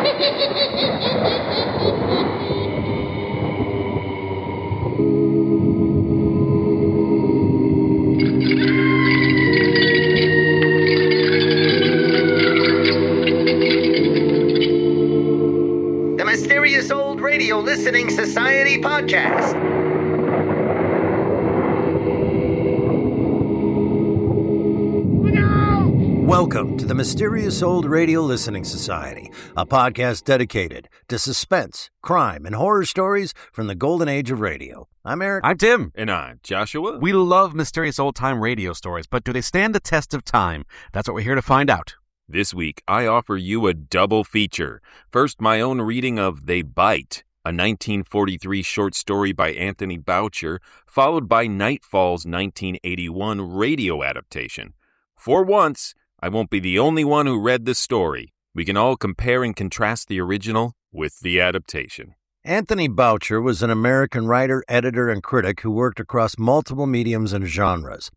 The Mysterious Old Radio Listening Society podcast. Welcome to the Mysterious Old Radio Listening Society, a podcast dedicated to suspense, crime, and horror stories from the golden age of radio. I'm Eric. I'm Tim. And I'm Joshua. We love mysterious old-time radio stories, but do they stand the test of time? That's what we're here to find out. This week, I offer you a double feature. First, my own reading of They Bite, a 1943 short story by Anthony Boucher, followed by Nightfall's 1981 radio adaptation. For once, I won't be the only one who read the story. We can all compare and contrast the original with the adaptation. Anthony Boucher was an American writer, editor, and critic who worked across multiple mediums and genres.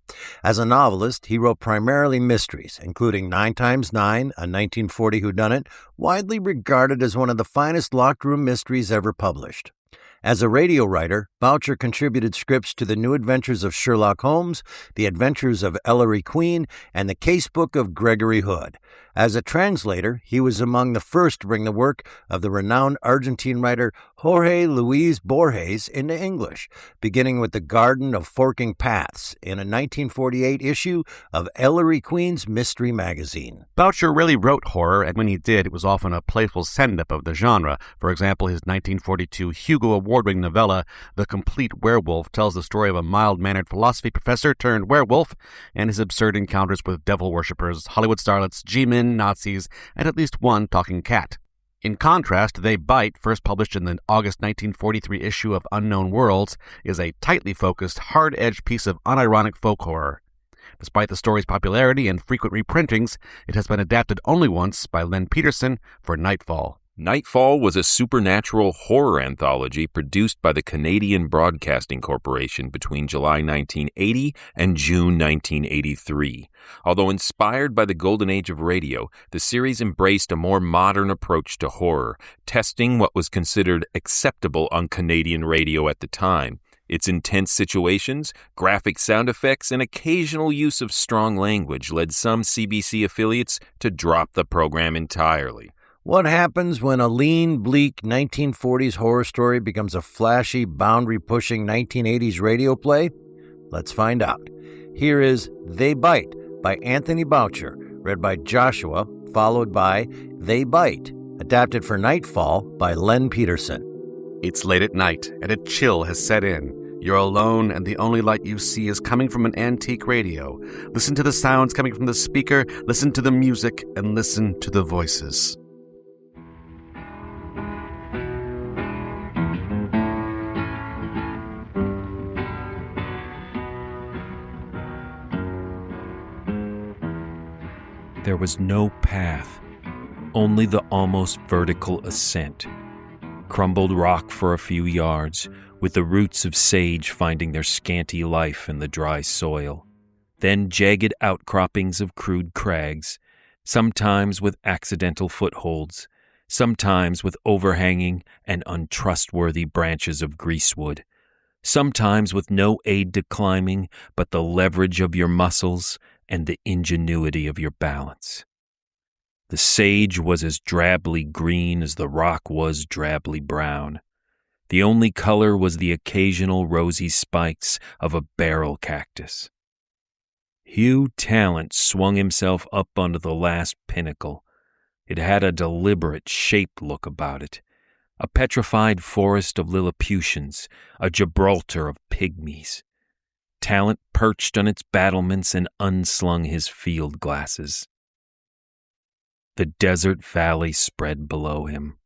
As a novelist, he wrote primarily mysteries, including 9x9, a 1940 whodunit, widely regarded as one of the finest locked-room mysteries ever published. As a radio writer, Boucher contributed scripts to The New Adventures of Sherlock Holmes, The Adventures of Ellery Queen, and The Casebook of Gregory Hood. As a translator, he was among the first to bring the work of the renowned Argentine writer Jorge Luis Borges into English, beginning with The Garden of Forking Paths in a 1948 issue of Ellery Queen's Mystery Magazine. Boucher really wrote horror, and when he did, it was often a playful send-up of the genre. For example, his 1942 Hugo Award-winning novella, The Complete Werewolf, tells the story of a mild-mannered philosophy professor turned werewolf and his absurd encounters with devil worshippers, Hollywood starlets, G-men, Nazis, and at least one talking cat. In contrast, They Bite, first published in the August 1943 issue of Unknown Worlds, is a tightly focused, hard-edged piece of unironic folk horror. Despite the story's popularity and frequent reprintings, it has been adapted only once by Len Peterson for Nightfall. Nightfall was a supernatural horror anthology produced by the Canadian Broadcasting Corporation between July 1980 and June 1983. Although inspired by the golden age of radio, the series embraced a more modern approach to horror, testing what was considered acceptable on Canadian radio at the time. Its intense situations, graphic sound effects, and occasional use of strong language led some CBC affiliates to drop the program entirely. What happens when a lean, bleak 1940s horror story becomes a flashy, boundary-pushing 1980s radio play? Let's find out. Here is They Bite by Anthony Boucher, read by Joshua, followed by They Bite, adapted for Nightfall by Len Peterson. It's late at night, and a chill has set in. You're alone, and the only light you see is coming from an antique radio. Listen to the sounds coming from the speaker, listen to the music, and listen to the voices. There was no path, only the almost vertical ascent. Crumbled rock for a few yards, with the roots of sage finding their scanty life in the dry soil. Then jagged outcroppings of crude crags, sometimes with accidental footholds, sometimes with overhanging and untrustworthy branches of greasewood, sometimes with no aid to climbing but the leverage of your muscles and the ingenuity of your balance. The sage was as drably green as the rock was drably brown. The only color was the occasional rosy spikes of a barrel cactus. Hugh Talent swung himself up onto the last pinnacle. It had a deliberate, shaped look about it, a petrified forest of Lilliputians, a Gibraltar of pygmies. Talent perched on its battlements and unslung his field glasses. The desert valley spread below him,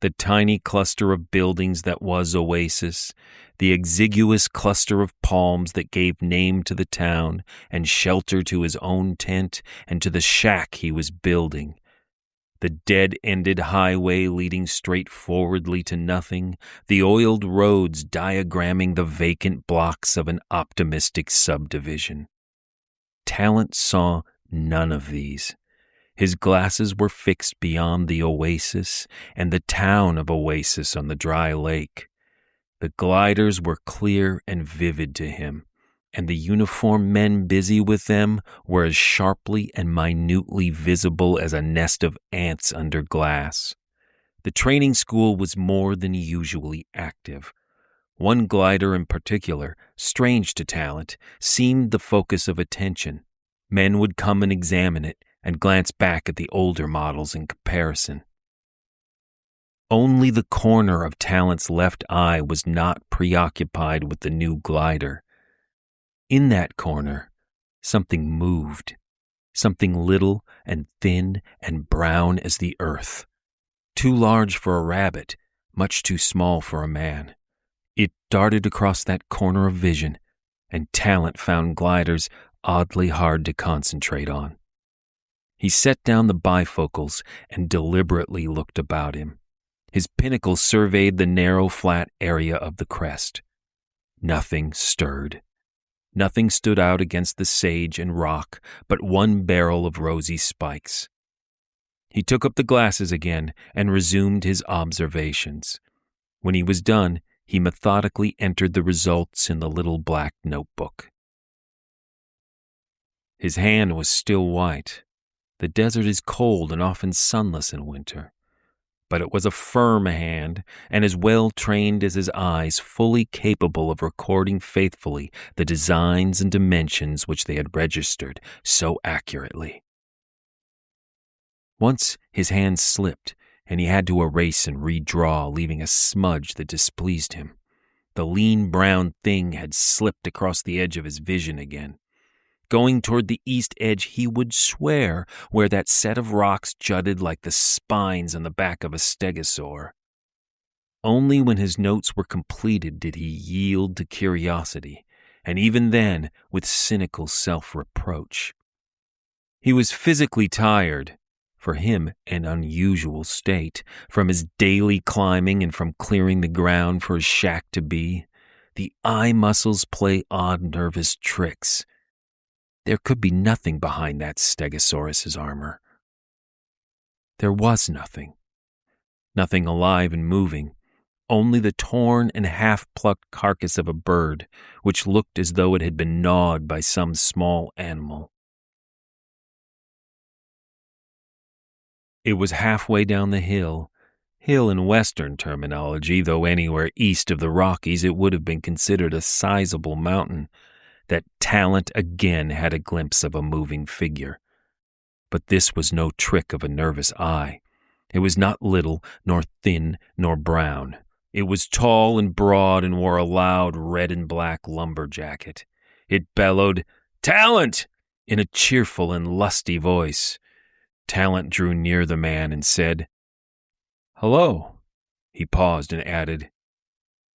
the tiny cluster of buildings that was Oasis, the exiguous cluster of palms that gave name to the town and shelter to his own tent and to the shack he was building. The dead-ended highway leading straight forwardly to nothing, the oiled roads diagramming the vacant blocks of an optimistic subdivision. Talent saw none of these. His glasses were fixed beyond the oasis and the town of Oasis on the dry lake. The gliders were clear and vivid to him, and the uniformed men busy with them were as sharply and minutely visible as a nest of ants under glass. The training school was more than usually active. One glider in particular, strange to Talent, seemed the focus of attention. Men would come and examine it and glance back at the older models in comparison. Only the corner of Talent's left eye was not preoccupied with the new glider. In that corner, something moved, something little and thin and brown as the earth. Too large for a rabbit, much too small for a man. It darted across that corner of vision, and Talent found gliders oddly hard to concentrate on. He set down the bifocals and deliberately looked about him. His pinnacle surveyed the narrow, flat area of the crest. Nothing stirred. Nothing stood out against the sage and rock but one barrel of rosy spikes. He took up the glasses again and resumed his observations. When he was done, he methodically entered the results in the little black notebook. His hand was still white. The desert is cold and often sunless in winter. But it was a firm hand, and as well trained as his eyes, fully capable of recording faithfully the designs and dimensions which they had registered so accurately. Once his hand slipped, and he had to erase and redraw, leaving a smudge that displeased him. The lean brown thing had slipped across the edge of his vision again. Going toward the east edge, he would swear, where that set of rocks jutted like the spines on the back of a stegosaur. Only when his notes were completed did he yield to curiosity, and even then with cynical self-reproach. He was physically tired, for him an unusual state, from his daily climbing and from clearing the ground for his shack to be. The eye muscles play odd nervous tricks. There could be nothing behind that Stegosaurus's armor. There was nothing. Nothing alive and moving, only the torn and half-plucked carcass of a bird, which looked as though it had been gnawed by some small animal. It was halfway down the hill in Western terminology, though anywhere east of the Rockies it would have been considered a sizable mountain, that Talent again had a glimpse of a moving figure. But this was no trick of a nervous eye. It was not little, nor thin, nor brown. It was tall and broad and wore a loud red and black lumber jacket. It bellowed, "Talent!" in a cheerful and lusty voice. Talent drew near the man and said, "Hello." He paused and added,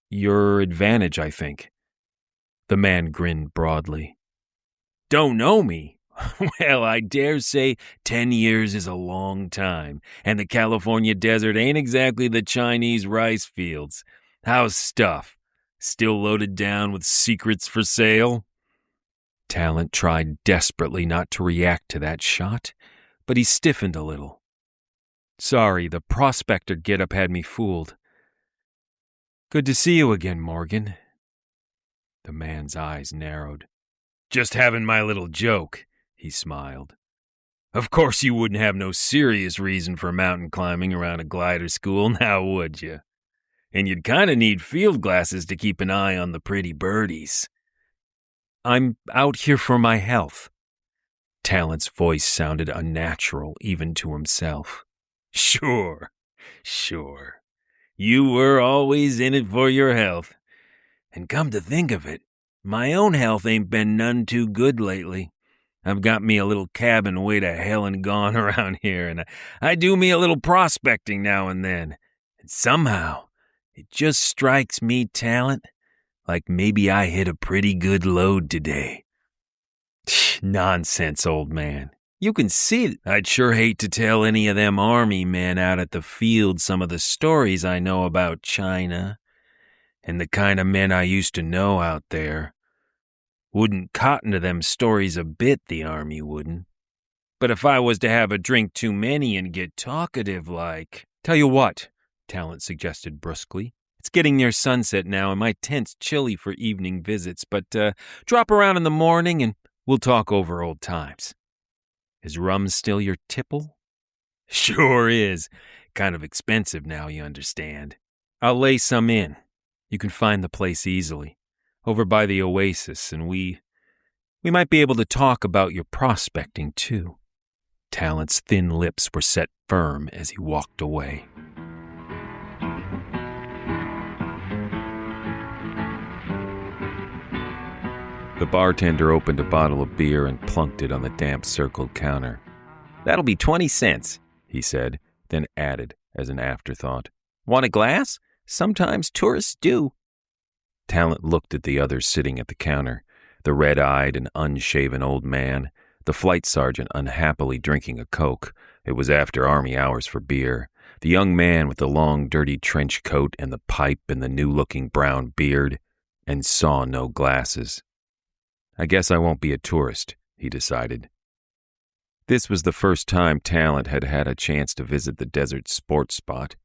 "Your advantage, I think." The man grinned broadly. "Don't know me? Well, I dare say 10 years is a long time, and the California desert ain't exactly the Chinese rice fields. How's stuff? Still loaded down with secrets for sale?" Talent tried desperately not to react to that shot, but he stiffened a little. "Sorry, the prospector getup had me fooled. Good to see you again, Morgan." The man's eyes narrowed. "Just having my little joke," he smiled. "Of course you wouldn't have no serious reason for mountain climbing around a glider school, now would you? And you'd kind of need field glasses to keep an eye on the pretty birdies." "I'm out here for my health." Talent's voice sounded unnatural even to himself. Sure. You were always in it for your health. And come to think of it, my own health ain't been none too good lately. I've got me a little cabin way to hell and gone around here, and I do me a little prospecting now and then. And somehow, it just strikes me, Talent, like maybe I hit a pretty good load today." "Nonsense, old man. You can see it. I'd sure hate to tell any of them army men out at the field some of the stories I know about China. And the kind of men I used to know out there. Wouldn't cotton to them stories a bit, the army wouldn't. But if I was to have a drink too many and get talkative like... Tell you what, Talent suggested brusquely. It's getting near sunset now and my tent's chilly for evening visits, but drop around in the morning and we'll talk over old times. Is rum still your tipple? Sure is. Kind of expensive now, you understand. I'll lay some in. You can find the place easily. Over by the Oasis, and we might be able to talk about your prospecting, too. Talent's thin lips were set firm as he walked away. The bartender opened a bottle of beer and plunked it on the damp circled counter. "That'll be 20 cents, he said, then added as an afterthought. "Want a glass? Sometimes tourists do." Talent looked at the others sitting at the counter, the red-eyed and unshaven old man, the flight sergeant unhappily drinking a Coke. It was after Army hours for beer. The young man with the long, dirty trench coat and the pipe and the new-looking brown beard, and saw no glasses. I guess I won't be a tourist, he decided. This was the first time Talent had had a chance to visit the desert sports spot.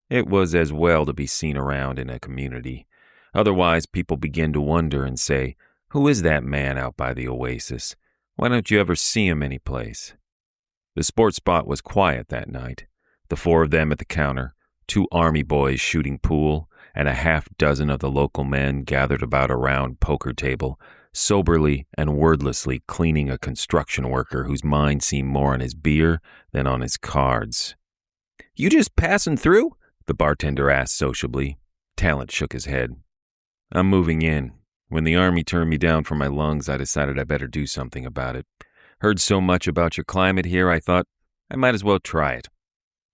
It was as well to be seen around in a community. Otherwise, people begin to wonder and say, "Who is that man out by the Oasis? Why don't you ever see him anyplace?" The sports spot was quiet that night. The four of them at the counter, 2 Army boys shooting pool, and a half-dozen of the local men gathered about a round poker table, soberly and wordlessly cleaning a construction worker whose mind seemed more on his beer than on his cards. "You just passing through?" the bartender asked sociably. Talent shook his head. "I'm moving in. When the Army turned me down for my lungs, I decided I better do something about it. Heard so much about your climate here, I thought I might as well try it."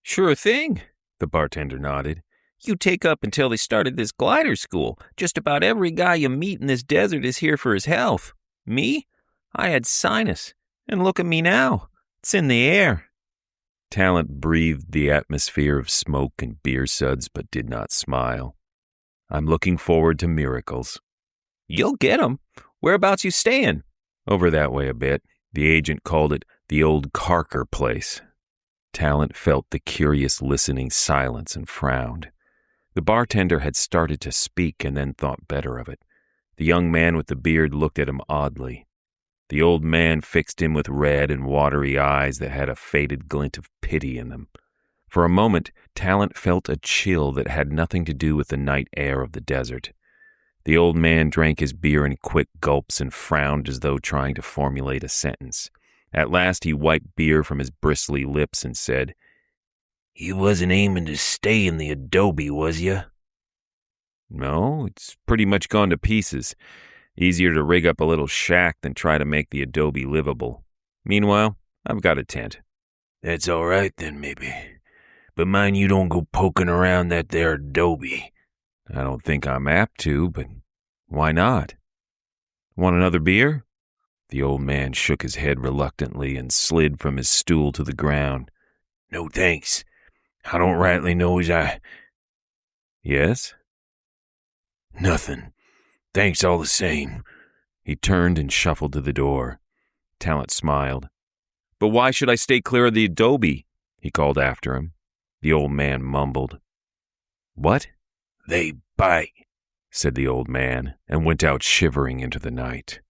"Sure thing," the bartender nodded. "You take up until they started this glider school. Just about every guy you meet in this desert is here for his health. Me? I had sinus. And look at me now. It's in the air." Talent breathed the atmosphere of smoke and beer suds, but did not smile. "I'm looking forward to miracles." "You'll get 'em. Whereabouts you staying?" "Over that way a bit." The agent called it the old Carker place. Talent felt the curious listening silence and frowned. The bartender had started to speak and then thought better of it. The young man with the beard looked at him oddly. The old man fixed him with red and watery eyes that had a faded glint of pity in them. For a moment, Talent felt a chill that had nothing to do with the night air of the desert. The old man drank his beer in quick gulps and frowned as though trying to formulate a sentence. At last he wiped beer from his bristly lips and said, "You wasn't aiming to stay in the adobe, was you?" "No, it's pretty much gone to pieces. Easier to rig up a little shack than try to make the adobe livable. Meanwhile, I've got a tent." "That's all right then, maybe. But mind you don't go poking around that there adobe." "I don't think I'm apt to, but why not? Want another beer?" The old man shook his head reluctantly and slid from his stool to the ground. "No thanks. I don't rightly know as I—" "Yes?" "Nothing. Thanks all the same." He turned and shuffled to the door. Talent smiled. "But why should I stay clear of the adobe?" he called after him. The old man mumbled. "What?" "They bite," said the old man, and went out shivering into the night.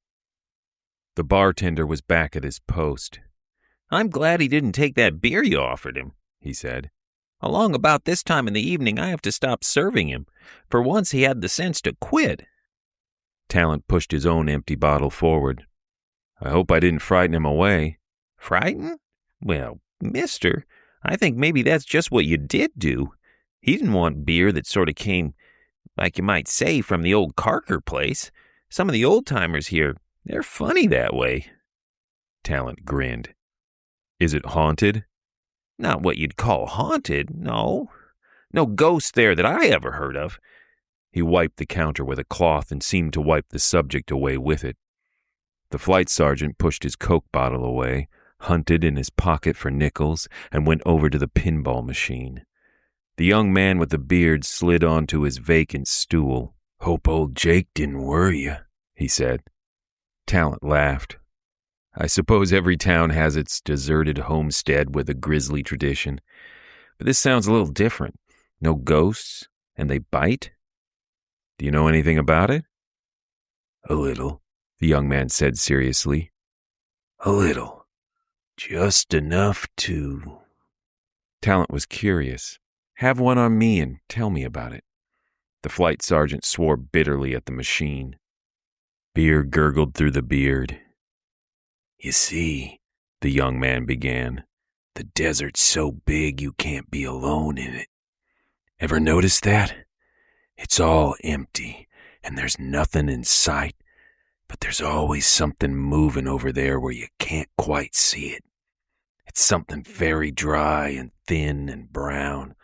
The bartender was back at his post. "I'm glad he didn't take that beer you offered him," he said. "Along about this time in the evening, I have to stop serving him. For once, he had the sense to quit." Talent pushed his own empty bottle forward. "I hope I didn't frighten him away." "Frighten? Well, mister, I think maybe that's just what you did do. He didn't want beer that sort of came, like you might say, from the old Carker place. Some of the old-timers here, they're funny that way." Talent grinned. "Is it haunted?" "Not what you'd call haunted, no. No ghost there that I ever heard of." He wiped the counter with a cloth and seemed to wipe the subject away with it. The flight sergeant pushed his Coke bottle away, hunted in his pocket for nickels, and went over to the pinball machine. The young man with the beard slid onto his vacant stool. "Hope old Jake didn't worry you," he said. Talent laughed. I suppose every town has its deserted homestead with a grisly tradition. But this sounds a little different. No ghosts, and they bite? Do you know anything about it? A little, the young man said seriously. a little. Just enough to... Talent was curious. Have one on me and tell me about it. The flight sergeant swore bitterly at the machine. Beer gurgled through the beard. You see, the young man began, the desert's so big you can't be alone in it. Ever notice that? It's all empty, and there's nothing in sight, but there's always something moving over there where you can't quite see it. It's something very dry and thin and brown.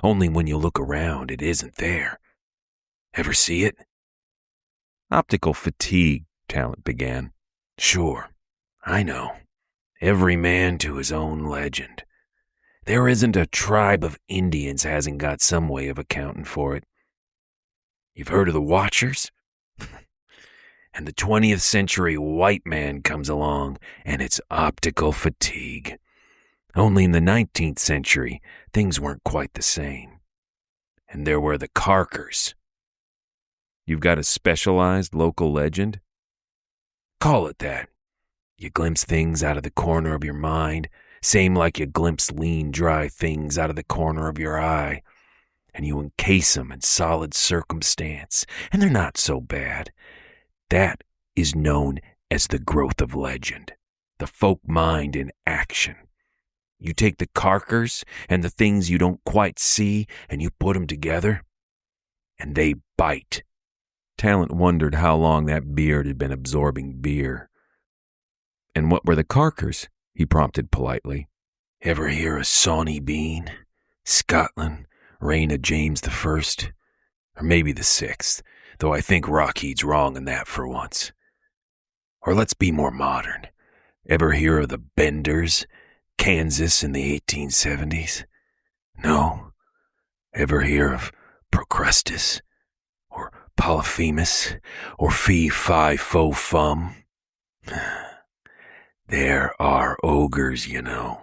Only when you look around, it isn't there. Ever see it? Optical fatigue, Talent began. Sure, I know. Every man to his own legend. There isn't a tribe of Indians hasn't got some way of accounting for it. You've heard of the Watchers? And the 20th century white man comes along, and it's optical fatigue. Only in the 19th century, things weren't quite the same. And there were the Carkers. You've got a specialized local legend? Call it that. You glimpse things out of the corner of your mind, same like you glimpse lean, dry things out of the corner of your eye. And you encase them in solid circumstance, and they're not so bad. That is known as the growth of legend, the folk mind in action. You take the Carkers and the things you don't quite see, and you put them together, and they bite. Talent wondered how long that beard had been absorbing beer. And what were the Carkers? He prompted politely. Ever hear of Sawney Bean? Scotland, reign of James I? Or maybe the 6th, though I think Rockheed's wrong in that for once. Or let's be more modern. Ever hear of the Benders, Kansas in the 1870s? No? Ever hear of Procrustes? Or Polyphemus? Or Fee Fi Fo Fum? There are ogres, you know.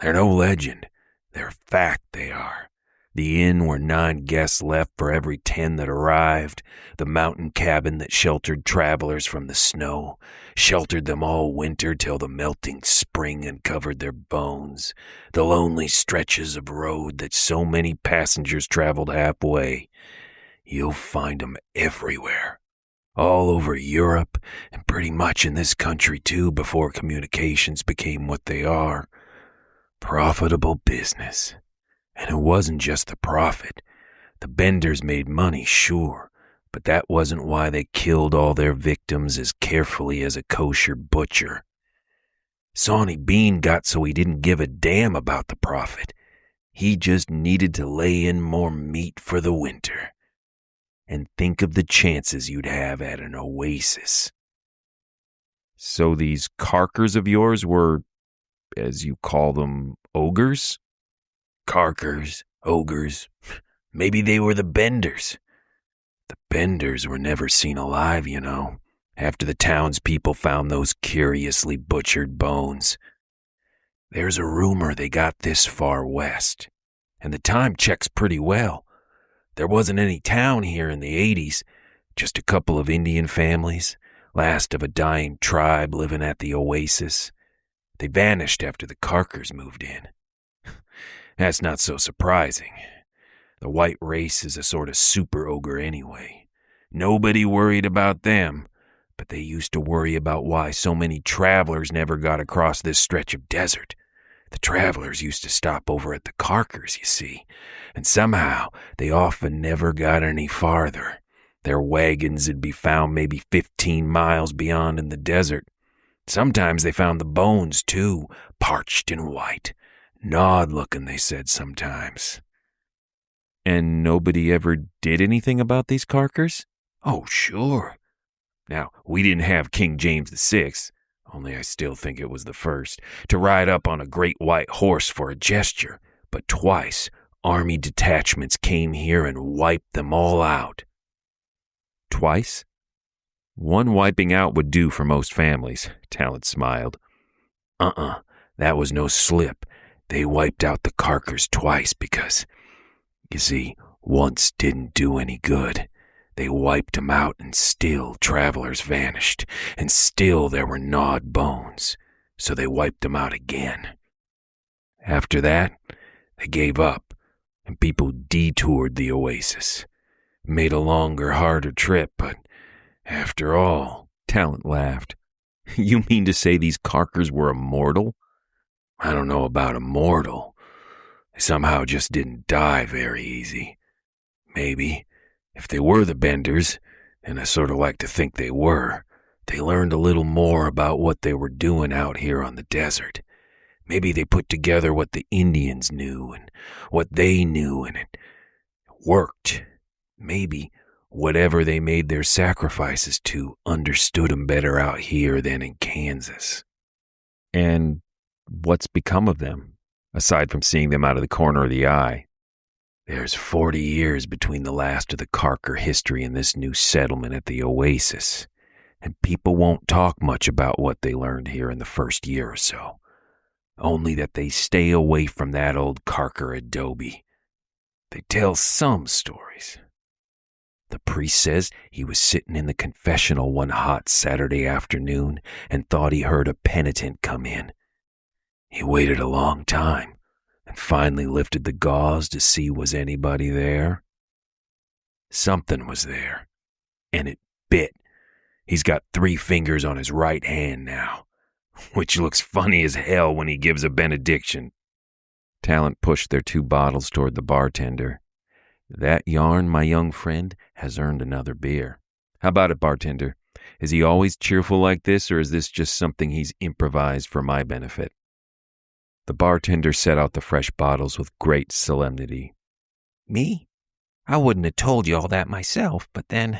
They're no legend. They're fact, they are. The inn where 9 guests left for every 10 that arrived, the mountain cabin that sheltered travelers from the snow, sheltered them all winter till the melting spring uncovered their bones, the lonely stretches of road that so many passengers traveled halfway. You'll find 'em everywhere. All over Europe, and pretty much in this country too before communications became what they are. Profitable business. And it wasn't just the profit. The Benders made money, sure, but that wasn't why they killed all their victims as carefully as a kosher butcher. Sawney Bean got so he didn't give a damn about the profit. He just needed to lay in more meat for the winter. And think of the chances you'd have at an oasis. So these Carkers of yours were, as you call them, ogres? Carkers, ogres, maybe they were the Benders. The Benders were never seen alive, you know, after the townspeople found those curiously butchered bones. There's a rumor they got this far west, and the time checks pretty well. There wasn't any town here in the 80s, just a couple of Indian families, last of a dying tribe living at the oasis. They vanished after the Carkers moved in. That's not so surprising. The white race is a sort of super ogre anyway. Nobody worried about them, but they used to worry about why so many travelers never got across this stretch of desert. The travelers used to stop over at the Carkers, you see, and somehow they often never got any farther. Their wagons would be found maybe 15 miles beyond in the desert. Sometimes they found the bones, too, parched and white. Gnawed looking, they said sometimes. And nobody ever did anything about these Carkers? Oh, sure. Now, we didn't have King James VI, only I still think it was the first, to ride up on a great white horse for a gesture, but twice army detachments came here and wiped them all out. Twice? One wiping out would do for most families, Talent smiled. That was no slip. They wiped out the Carkers twice because, you see, once didn't do any good. They wiped 'em out and still travelers vanished, and still there were gnawed bones, so they wiped 'em out again. After that, they gave up, and people detoured the oasis. Made a longer, harder trip, but after all, Talent laughed. You mean to say these Carkers were immortal? I don't know about immortal. They somehow just didn't die very easy. Maybe, if they were the Benders, and I sort of like to think they were, they learned a little more about what they were doing out here on the desert. Maybe they put together what the Indians knew and what they knew, and it worked. Maybe whatever they made their sacrifices to understood 'em better out here than in Kansas. And what's become of them, aside from seeing them out of the corner of the eye? There's 40 years between the last of the Carker history and this new settlement at the oasis, and people won't talk much about what they learned here in the first year or so. Only that they stay away from that old Carker adobe. They tell some stories. The priest says he was sitting in the confessional one hot Saturday afternoon and thought he heard a penitent come in. He waited a long time and finally lifted the gauze to see was anybody there. Something was there, and it bit. He's got 3 fingers on his right hand now, which looks funny as hell when he gives a benediction. Talent pushed their 2 bottles toward the bartender. That yarn, my young friend, has earned another beer. How about it, bartender? Is he always cheerful like this, or is this just something he's improvised for my benefit? The bartender set out the fresh bottles with great solemnity. Me? I wouldn't have told you all that myself, but then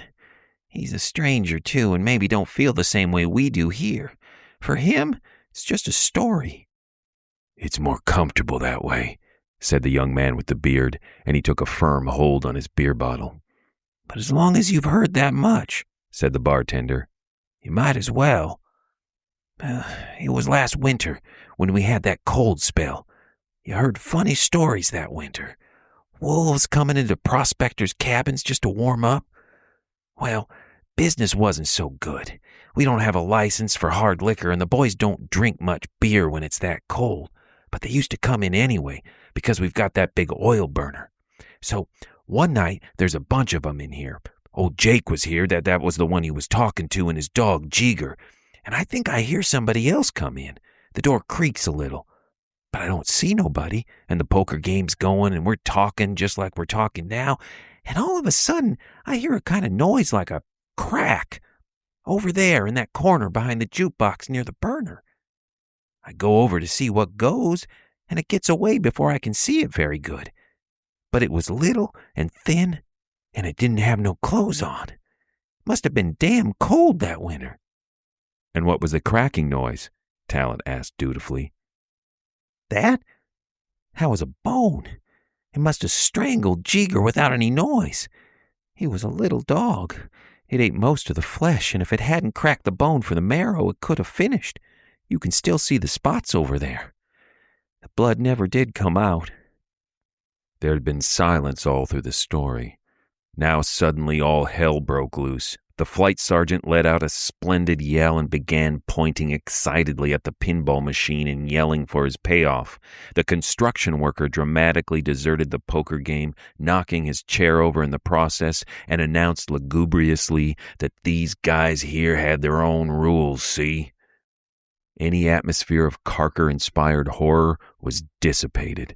he's a stranger too and maybe don't feel the same way we do here. For him, it's just a story. It's more comfortable that way, said the young man with the beard, and he took a firm hold on his beer bottle. But as long as you've heard that much, said the bartender, you might as well. It was last winter when we had that cold spell. You heard funny stories that winter. Wolves coming into prospectors' cabins just to warm up. Well, business wasn't so good. We don't have a license for hard liquor, and the boys don't drink much beer when it's that cold. But they used to come in anyway, because we've got that big oil burner. So one night, there's a bunch of them in here. Old Jake was here, that was the one he was talking to, and his dog, Jeeger. And I think I hear somebody else come in. The door creaks a little. But I don't see nobody, and the poker game's going, and we're talking just like we're talking now. And all of a sudden, I hear a kind of noise like a crack over there in that corner behind the jukebox near the burner. I go over to see what goes, and it gets away before I can see it very good. But it was little and thin, and it didn't have no clothes on. Must have been damn cold that winter. And what was the cracking noise? Talent asked dutifully. That was a bone. It must have strangled Jeeger without any noise. He was a little dog. It ate most of the flesh, and if it hadn't cracked the bone for the marrow, it could have finished. You can still see the spots over there. The blood never did come out. There had been silence all through the story. Now suddenly all hell broke loose. The flight sergeant let out a splendid yell and began pointing excitedly at the pinball machine and yelling for his payoff. The construction worker dramatically deserted the poker game, knocking his chair over in the process, and announced lugubriously that these guys here had their own rules, see? Any atmosphere of Carker-inspired horror was dissipated.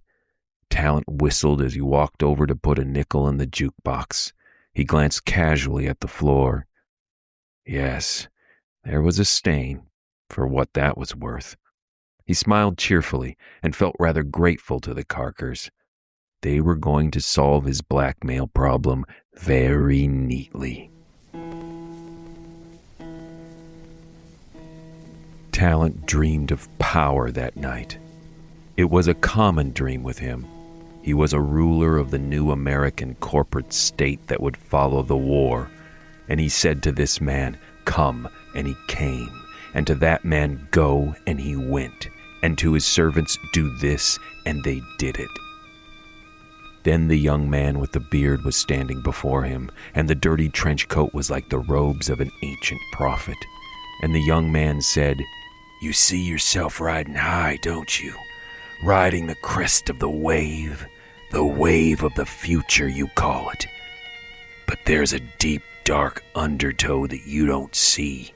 Talent whistled as he walked over to put a nickel in the jukebox. He glanced casually at the floor. Yes, there was a stain, for what that was worth. He smiled cheerfully and felt rather grateful to the Carkers. They were going to solve his blackmail problem very neatly. Talent dreamed of power that night. It was a common dream with him. He was a ruler of the new American corporate state that would follow the war, and he said to this man, Come, and he came, and to that man, go, and he went, and to his servants, do this, and they did it. Then the young man with the beard was standing before him, and the dirty trench coat was like the robes of an ancient prophet. And the young man said, "You see yourself riding high, don't you? Riding the crest of the wave of the future, you call it. But there's a deep, dark undertow that you don't see,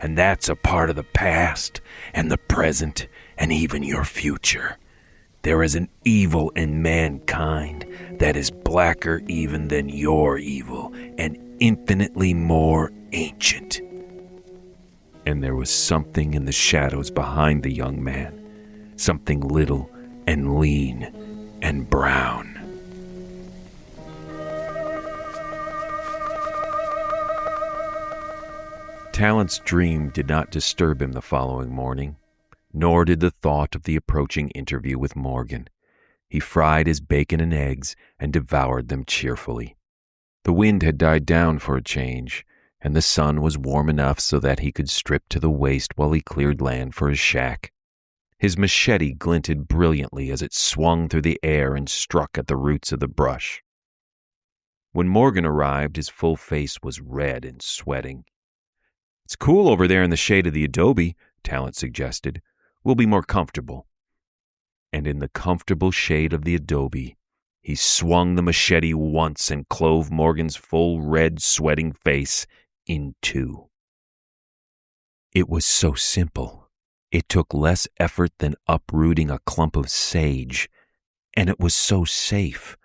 and that's a part of the past and the present and even your future. There is an evil in mankind that is blacker even than your evil and infinitely more ancient." And there was something in the shadows behind the young man, something little and lean and brown. Talent's dream did not disturb him the following morning, nor did the thought of the approaching interview with Morgan. He fried his bacon and eggs and devoured them cheerfully. The wind had died down for a change, and the sun was warm enough so that he could strip to the waist while he cleared land for his shack. His machete glinted brilliantly as it swung through the air and struck at the roots of the brush. When Morgan arrived, his full face was red and sweating. "It's cool over there in the shade of the adobe," Talent suggested. "We'll be more comfortable." And in the comfortable shade of the adobe, he swung the machete once and clove Morgan's full, red, sweating face in two. It was so simple. It took less effort than uprooting a clump of sage, and it was so safe.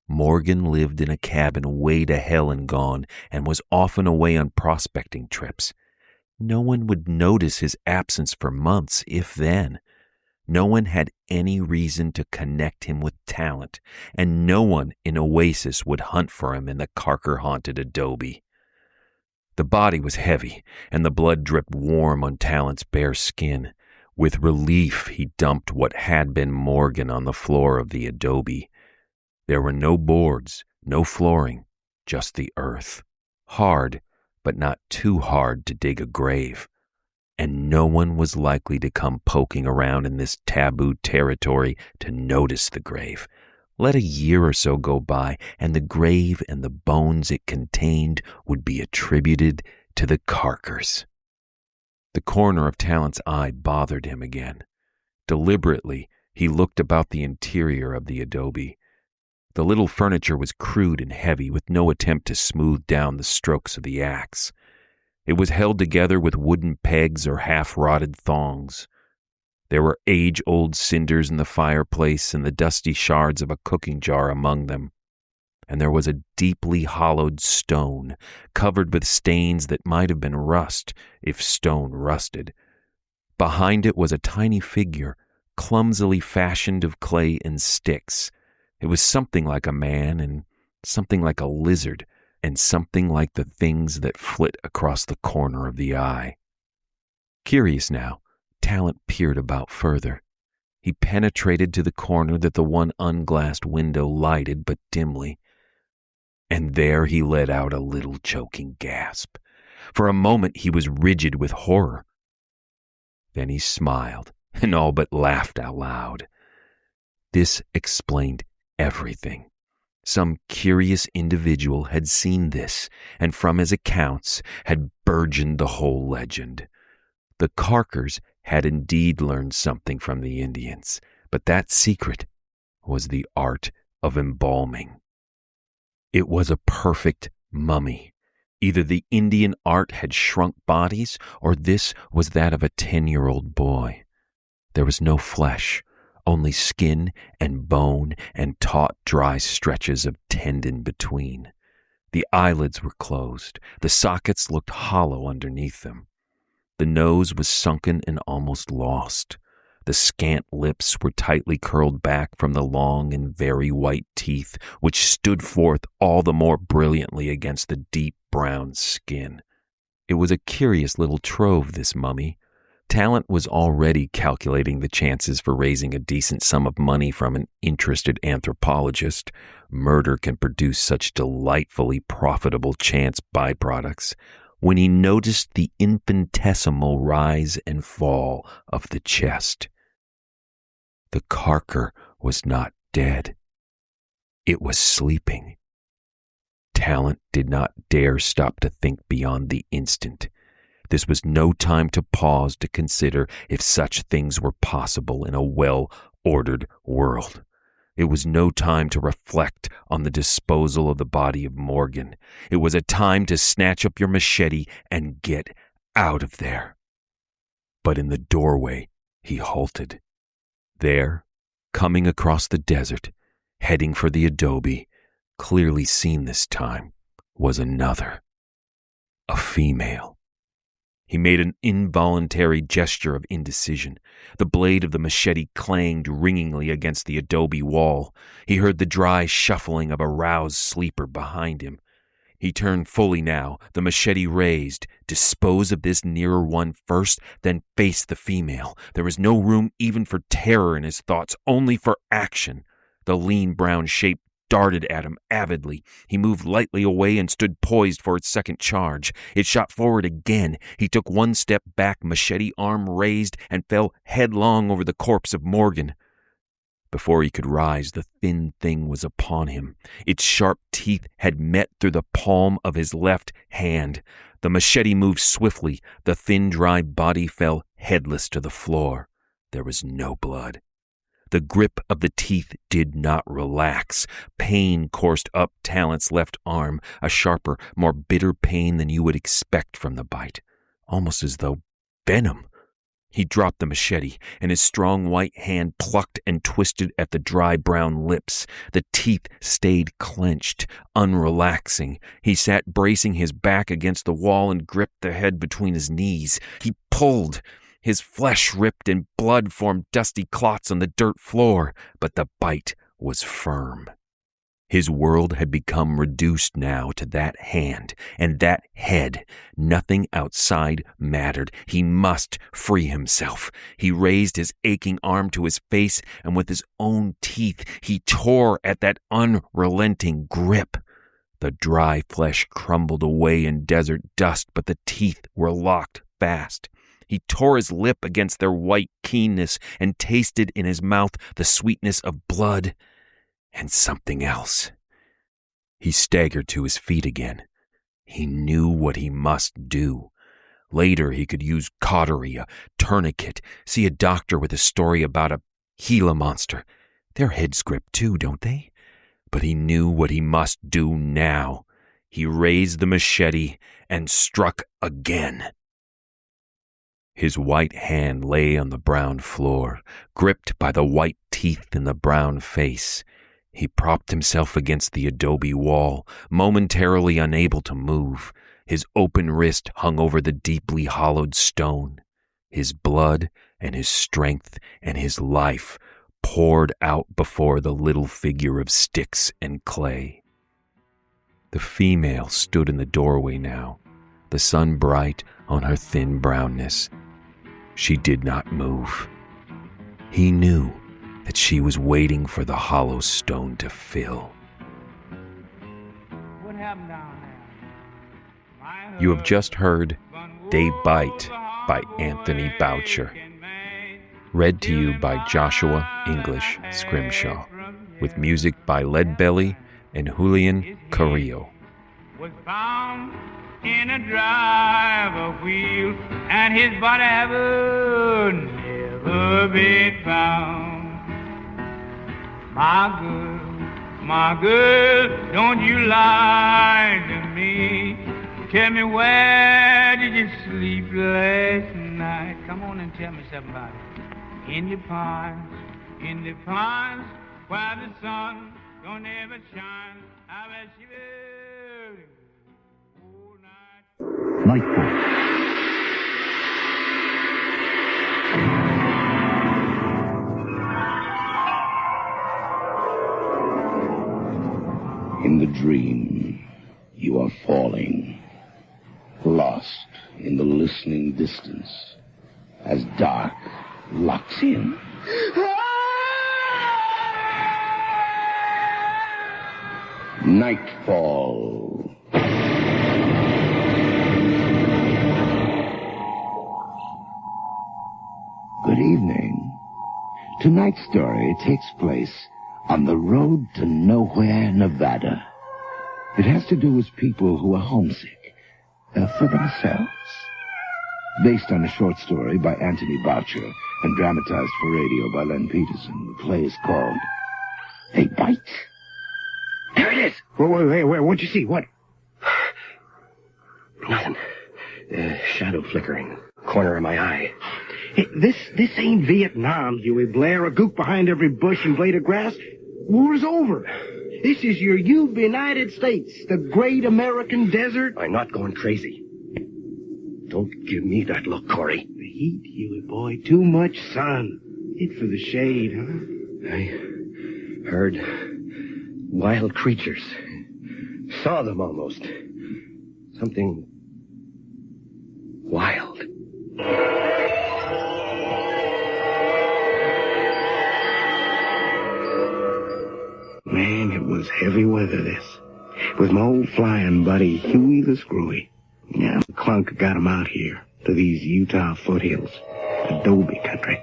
Morgan lived in a cabin way to hell and gone and was often away on prospecting trips. No one would notice his absence for months, if then. No one had any reason to connect him with Talent, and no one in Oasis would hunt for him in the carker-haunted adobe. The body was heavy, and the blood dripped warm on Talent's bare skin. With relief, he dumped what had been Morgan on the floor of the adobe. There were no boards, no flooring, just the earth. Hard, but not too hard to dig a grave. And no one was likely to come poking around in this taboo territory to notice the grave. Let a year or so go by, and the grave and the bones it contained would be attributed to the Carkers. The corner of Talent's eye bothered him again. Deliberately, he looked about the interior of the adobe. The little furniture was crude and heavy, with no attempt to smooth down the strokes of the axe. It was held together with wooden pegs or half-rotted thongs. There were age-old cinders in the fireplace and the dusty shards of a cooking jar among them. And there was a deeply hollowed stone, covered with stains that might have been rust, if stone rusted. Behind it was a tiny figure, clumsily fashioned of clay and sticks. It was something like a man, and something like a lizard, and something like the things that flit across the corner of the eye. Curious now, Talent peered about further. He penetrated to the corner that the one unglassed window lighted but dimly. And there he let out a little choking gasp. For a moment he was rigid with horror. Then he smiled and all but laughed out loud. This explained everything. Some curious individual had seen this, and from his accounts had burgeoned the whole legend. The Carkers had indeed learned something from the Indians, but that secret was the art of embalming. It was a perfect mummy. Either the Indian art had shrunk bodies, or this was that of a 10-year-old boy. There was no flesh, only skin and bone and taut, dry stretches of tendon between. The eyelids were closed. The sockets looked hollow underneath them. The nose was sunken and almost lost. The scant lips were tightly curled back from the long and very white teeth, which stood forth all the more brilliantly against the deep brown skin. It was a curious little trove, this mummy. Talent was already calculating the chances for raising a decent sum of money from an interested anthropologist. Murder can produce such delightfully profitable chance byproducts. when he noticed the infinitesimal rise and fall of the chest. The carker was not dead. It was sleeping. Talent did not dare stop to think beyond the instant. This was no time to pause to consider if such things were possible in a well-ordered world. It was no time to reflect on the disposal of the body of Morgan. It was a time to snatch up your machete and get out of there. But in the doorway, he halted. There, coming across the desert, heading for the adobe, clearly seen this time, was another. A female. He made an involuntary gesture of indecision. The blade of the machete clanged ringingly against the adobe wall. He heard the dry shuffling of a roused sleeper behind him. He turned fully now, the machete raised. Dispose of this nearer one first, then face the female. There was no room even for terror in his thoughts, only for action. The lean brown shape darted at him avidly. He moved lightly away and stood poised for its second charge. It shot forward again. He took one step back, machete arm raised, and fell headlong over the corpse of Morgan. Before he could rise, the thin thing was upon him. Its sharp teeth had met through the palm of his left hand. The machete moved swiftly. The thin, dry body fell headless to the floor. There was no blood. The grip of the teeth did not relax. Pain coursed up Talent's left arm, a sharper, more bitter pain than you would expect from the bite, almost as though venom. He dropped the machete, and his strong white hand plucked and twisted at the dry brown lips. The teeth stayed clenched, unrelaxing. He sat bracing his back against the wall and gripped the head between his knees. He pulled. His flesh ripped and blood formed dusty clots on the dirt floor, but the bite was firm. His world had become reduced now to that hand and that head. Nothing outside mattered. He must free himself. He raised his aching arm to his face, and with his own teeth he tore at that unrelenting grip. The dry flesh crumbled away in desert dust, but the teeth were locked fast. He tore his lip against their white keenness and tasted in his mouth the sweetness of blood and something else. He staggered to his feet again. He knew what he must do. Later he could use cautery, a tourniquet, see a doctor with a story about a Gila monster. Their heads grip too, don't they? But he knew what he must do now. He raised the machete and struck again. His white hand lay on the brown floor, gripped by the white teeth in the brown face. He propped himself against the adobe wall, momentarily unable to move. His open wrist hung over the deeply hollowed stone. His blood and his strength and his life poured out before the little figure of sticks and clay. The female stood in the doorway now, the sun bright on her thin brownness. She did not move. He knew that she was waiting for the hollow stone to fill. What happened down there? You have just heard They Bite by Anthony Boucher, read to you by Joshua English Scrimshaw, with music by Leadbelly and Julian Carrillo. Was found in a driver wheel, and his body ever never been found. My girl, don't you lie to me. Tell me, where did you sleep last night? Come on and tell me something about it. In the pines, where the sun don't ever shine. I bet you all night. Nightfall. In the dream, you are falling, lost in the listening distance, as dark locks in. Nightfall. Tonight's story takes place on the road to nowhere, Nevada. It has to do with people who are homesick for themselves. Based on a short story by Anthony Boucher and dramatized for radio by Len Peterson. The play is called A Bite. There it is! Where? What'd you see? What? Nothing. Shadow flickering. Corner of my eye. Hey, this ain't Vietnam, Huey Blair. A gook behind every bush and blade of grass. War's over. This is your United States, the great American desert. I'm not going crazy. Don't give me that look, Corey. The heat, Huey boy. Too much sun. Hit for the shade, huh? I heard wild creatures. Saw them almost. Something wild. Man, it was heavy weather, this. With my old flying buddy, Huey the Screwy. Yeah, Clunk got him out here, to these Utah foothills. Adobe country.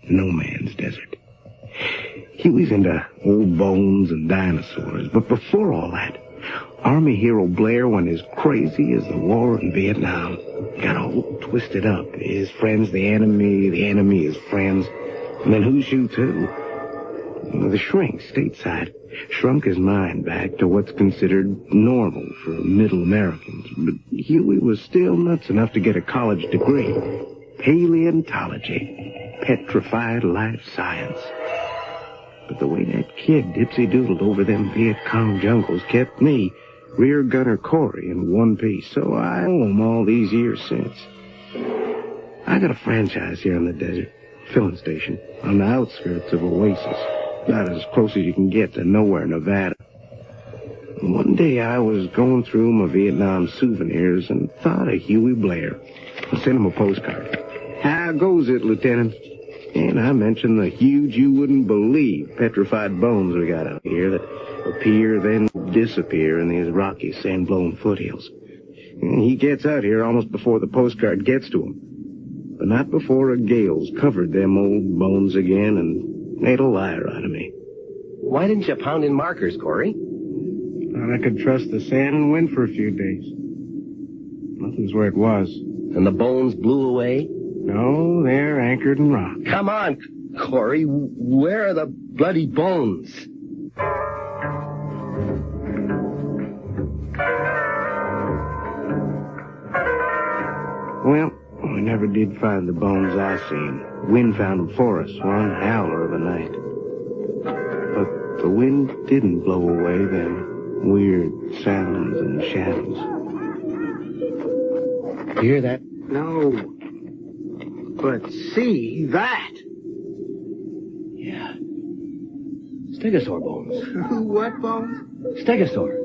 No man's desert. Huey's into old bones and dinosaurs, but before all that, Army hero Blair went as crazy as the war in Vietnam. Got all twisted up. His friend's the enemy his friends. And then who shoots who? Well, the shrink, stateside, shrunk his mind back to what's considered normal for middle Americans. But Huey was still nuts enough to get a college degree. Paleontology. Petrified life science. But the way that kid dipsy-doodled over them Viet Cong jungles kept me, rear gunner Corey, in one piece. So I owe him all these years since. I got a franchise here in the desert. Filling station. On the outskirts of Oasis. About as close as you can get to nowhere, Nevada. One day I was going through my Vietnam souvenirs and thought of Huey Blair. I sent him a postcard. How goes it, Lieutenant? And I mentioned the huge, you wouldn't believe, petrified bones we got out here that appear, then disappear in these rocky, sand-blown foothills. And he gets out here almost before the postcard gets to him. But not before a gale's covered them old bones again and made a liar out of me. Why didn't you pound in markers, Corey? Thought I could trust the sand and wind for a few days. Nothing's where it was. And the bones blew away? No, they're anchored in rock. Come on, Corey. Where are the bloody bones? Well, we never did find the bones I seen. Wind found them for us one howler of a night. But the wind didn't blow away them weird sounds and shadows. Hear that? No. But see that? Yeah. Stegosaur bones. What bones? Stegosaur.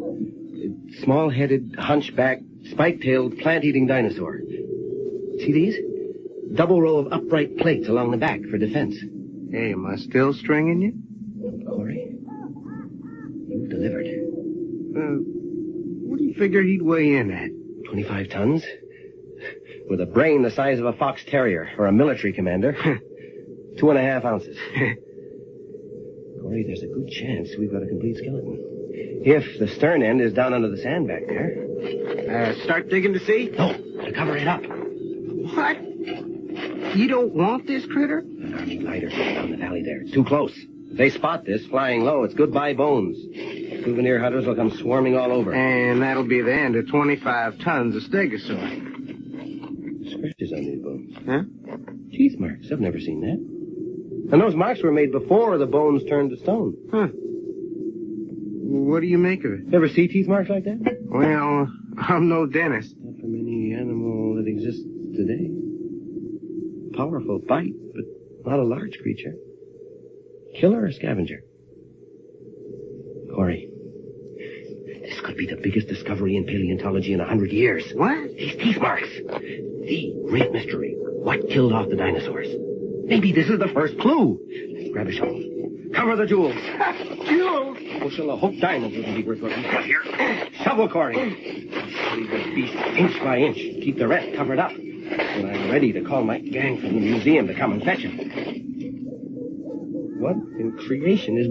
Small-headed, hunchback, spike-tailed, plant-eating dinosaur. See these? Double row of upright plates along the back for defense. Hey, am I still stringing you? Corey, you've delivered. What do you figure he'd weigh in at? 25 tons. With a brain the size of a fox terrier or a military commander. 2.5 ounces. Corey, there's a good chance we've got a complete skeleton. If the stern end is down under the sand back there. Start digging to see? No, to cover it up. What? You don't want this critter? An army glider down the valley there. It's too close. If they spot this flying low, it's goodbye bones. Souvenir hunters will come swarming all over. And that'll be the end of 25 tons of stegosaur. Scratches on these bones. Huh? Teeth marks. I've never seen that. And those marks were made before the bones turned to stone. Huh. What do you make of it? Ever see teeth marks like that? Well, I'm no dentist. Not from any animal that exists today. Powerful bite, but not a large creature. Killer or scavenger? Corey, this could be the biggest discovery in paleontology in 100 years. What? These teeth marks. The great mystery. What killed off the dinosaurs? Maybe this is the first clue. Let's grab a shovel. Cover the jewels. Jewels? Bushel of hooked diamonds wouldn't be worth what we've got here. Shovel, Corey. Leave this beast inch by inch. Keep the rest covered up. When I'm ready to call my gang from the museum to come and fetch him. What in creation is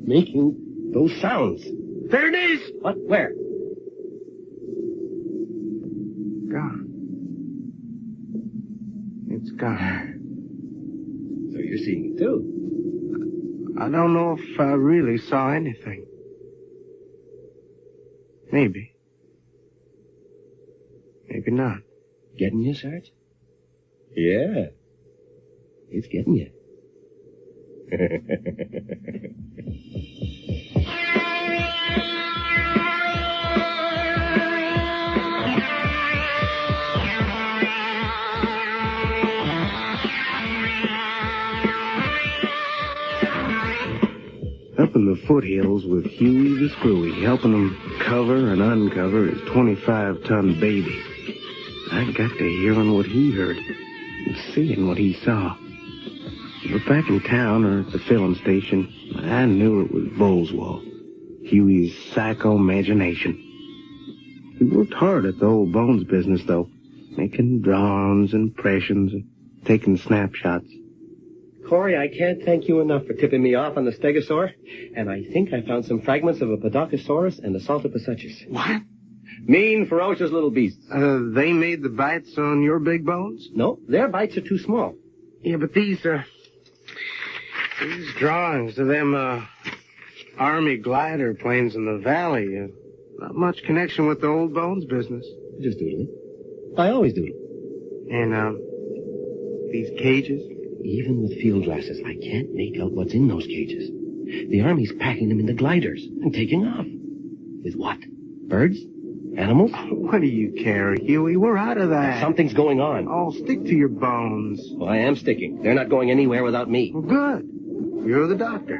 making those sounds? There it is! What? Where? Gone. It's gone. So you're seeing it too? I don't know if I really saw anything. Maybe. Maybe not. Getting you, Sarge? Yeah. It's getting you. Up in the foothills with Huey the Screwy, helping him cover and uncover his 25-ton baby. I got to hearing what he heard and seeing what he saw. But back in town or at the filling station, I knew it was Bullswall, Huey's psycho-imagination. He worked hard at the old bones business, though, making drawings, impressions, and taking snapshots. Corey, I can't thank you enough for tipping me off on the stegosaur, and I think I found some fragments of a Podokesaurus and a Saltopithecus. What? Mean, ferocious little beasts. They made the bites on your big bones? No, their bites are too small. Yeah, but these drawings of them, Army glider planes in the valley, not much connection with the old bones business. Just doodling. I always doodle. And, these cages? Even with field glasses, I can't make out what's in those cages. The Army's packing them into gliders and taking off. With what? Birds? Animals? What do you care, Huey? We're out of that. Something's going on. Oh, stick to your bones. Well, I am sticking. They're not going anywhere without me. Well, good. You're the doctor.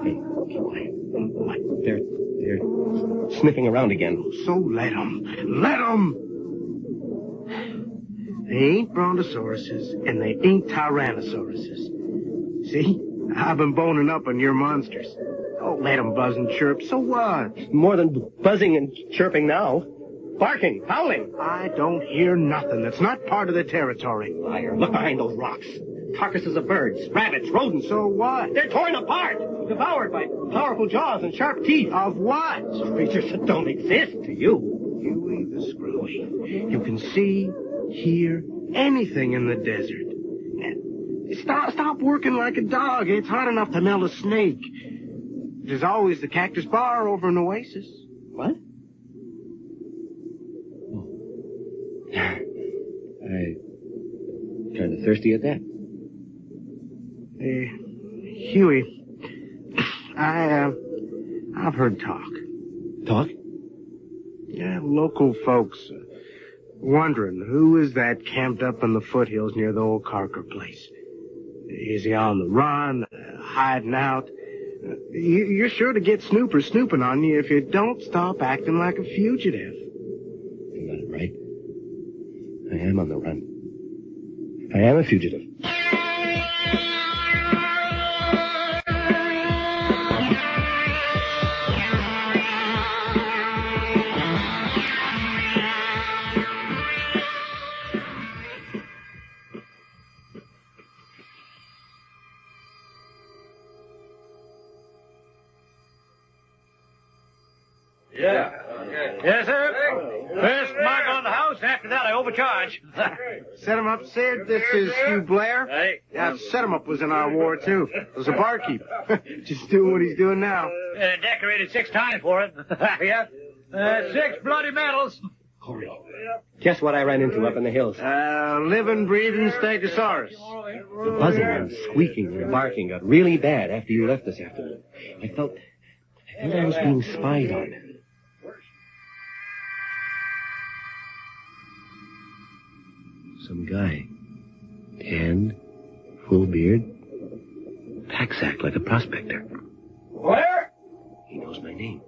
Hey, keep quiet. What? They're sniffing around again. So let 'em. Let 'em! They ain't brontosauruses, and they ain't tyrannosauruses. See? I've been boning up on your monsters. Don't let 'em buzz and chirp. So what? More than buzzing and chirping now. Barking, howling. I don't hear nothing. That's not part of the territory. Liar. Look behind those rocks. Carcasses of birds, rabbits, rodents. So what? They're torn apart, devoured by powerful jaws and sharp teeth. Of what? Creatures that don't exist to you. Huey the Screwy. You can see, hear anything in the desert. Stop working like a dog. It's hard enough to melt a snake. There's always the cactus bar over an oasis. What? Oh. I kind of thirsty at that. Huey, I've heard talk. Talk? Yeah, local folks wondering who is that camped up in the foothills near the old Carker place. Is he on the run, hiding out? You're sure to get snoopers snooping on you if you don't stop acting like a fugitive. You got it right. I am on the run. I am a fugitive. Yeah. Yes, sir. First mark on the house, after that I overcharge. Set him up, Sid. This is Hugh Blair. Hey. Yeah, Set him up was in our war, too. Was a barkeep. Just doing what he's doing now. Decorated 6 times for it. Yeah. 6 bloody medals. Corey, guess what I ran into up in the hills? Living, breathing Stegosaurus. The buzzing and squeaking and barking got really bad after you left this afternoon. I felt I was being spied on. Some guy. Tanned, full beard, pack-sack like a prospector. Blair? He knows my name.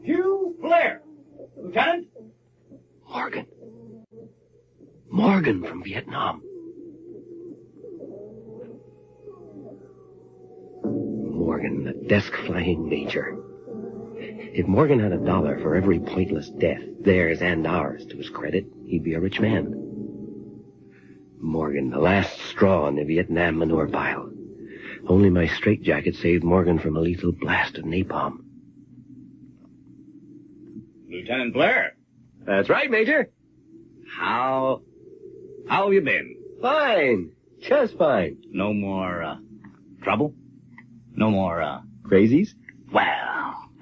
Hugh Blair. Lieutenant? Morgan. Morgan from Vietnam. Morgan, the desk-flying major. If Morgan had $1 for every pointless death, theirs and ours, to his credit, he'd be a rich man. Morgan, the last straw on the Vietnam manure pile. Only my straitjacket saved Morgan from a lethal blast of napalm. Lieutenant Blair. That's right, Major. How have you been? Fine. Just fine. No more, trouble? No more, Crazies? Well,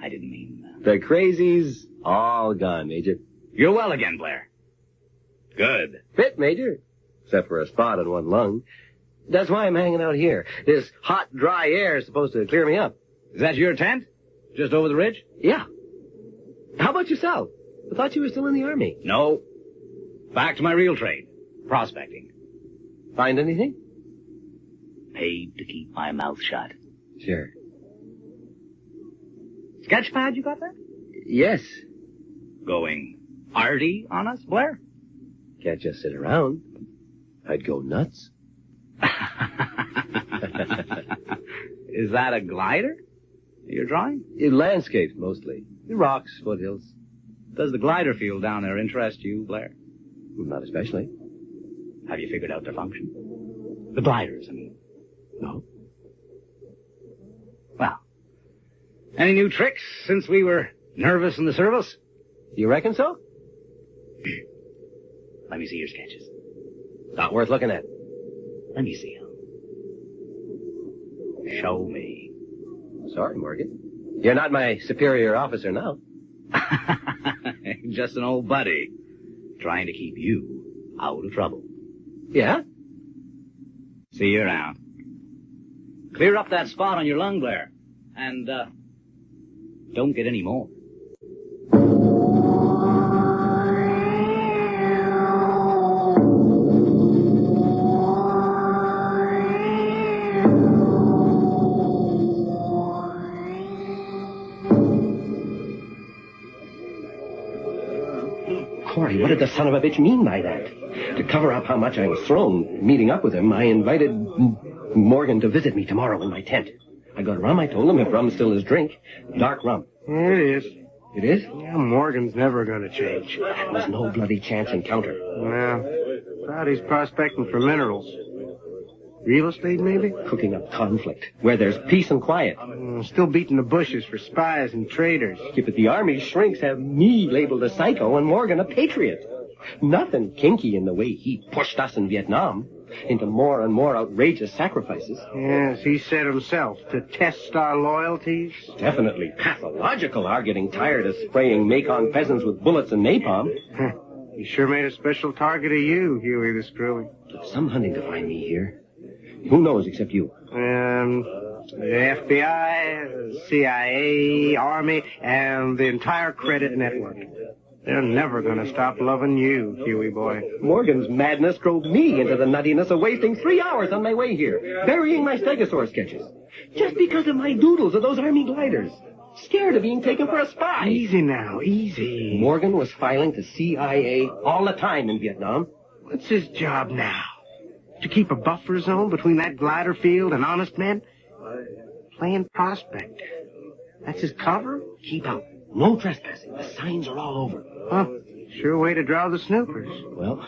I didn't mean... The crazies, all gone, Major. You're well again, Blair. Good. Fit, Major. Except for a spot on one lung. That's why I'm hanging out here. This hot, dry air is supposed to clear me up. Is that your tent? Just over the ridge? Yeah. How about yourself? I thought you were still in the Army. No. Back to my real trade. Prospecting. Find anything? Paid to keep my mouth shut. Sure. Sketchpad you got there? Yes. Going arty on us, Blair? Can't just sit around. I'd go nuts. Is that a glider you're drawing? Landscapes, mostly. Rocks, foothills. Does the glider field down there interest you, Blair? Not especially. Have you figured out their function? The gliders, I mean. No. Well, any new tricks since we were nervous in the service? You reckon so? Let me see your sketches. Not worth looking at. Let me see them. Show me. Sorry, Morgan. You're not my superior officer now. Just an old buddy. Trying to keep you out of trouble. Yeah? See you around. Clear up that spot on your lung, Blair. And, don't get any more. Corey, what did the son of a bitch mean by that? To cover up how much I was thrown meeting up with him, I invited Morgan to visit me tomorrow in my tent. I got rum, I told him, if rum's still his drink. Dark rum. It is. It is? Yeah, Morgan's never gonna change. That was no bloody chance encounter. Well, thought he's prospecting for minerals. Real estate, maybe? Cooking up conflict, where there's peace and quiet. Still beating the bushes for spies and traitors. Yeah, but the Army shrinks have me labeled a psycho and Morgan a patriot. Nothing kinky in the way he pushed us in Vietnam into more and more outrageous sacrifices. Yes, he said himself, to test our loyalties. Definitely pathological, our getting tired of spraying Macon peasants with bullets and napalm. He sure made a special target of you, Huey the Screwy. Some hunting to find me here. Who knows except you? The FBI, CIA, Army, and the entire credit network. They're never going to stop loving you, Huey boy. Morgan's madness drove me into the nuttiness of wasting 3 hours on my way here, burying my stegosaur sketches. Just because of my doodles of those Army gliders. Scared of being taken for a spy. Easy now, easy. Morgan was filing to CIA all the time in Vietnam. What's his job now? To keep a buffer zone between that glider field and honest men? Playing prospect. That's his cover? Keep out. No trespassing. The signs are all over. Huh. Sure way to draw the snoopers. Well,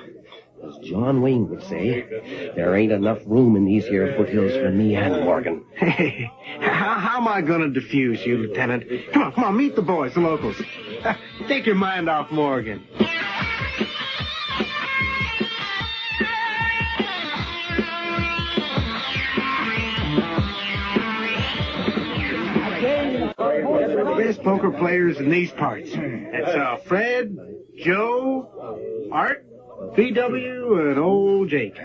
as John Wayne would say, there ain't enough room in these here foothills for me and Morgan. Hey, how am I going to defuse you, Lieutenant? Come on, meet the boys, the locals. Take your mind off Morgan. Best poker players in these parts. That's Fred, Joe, Art, PW, and old Jake.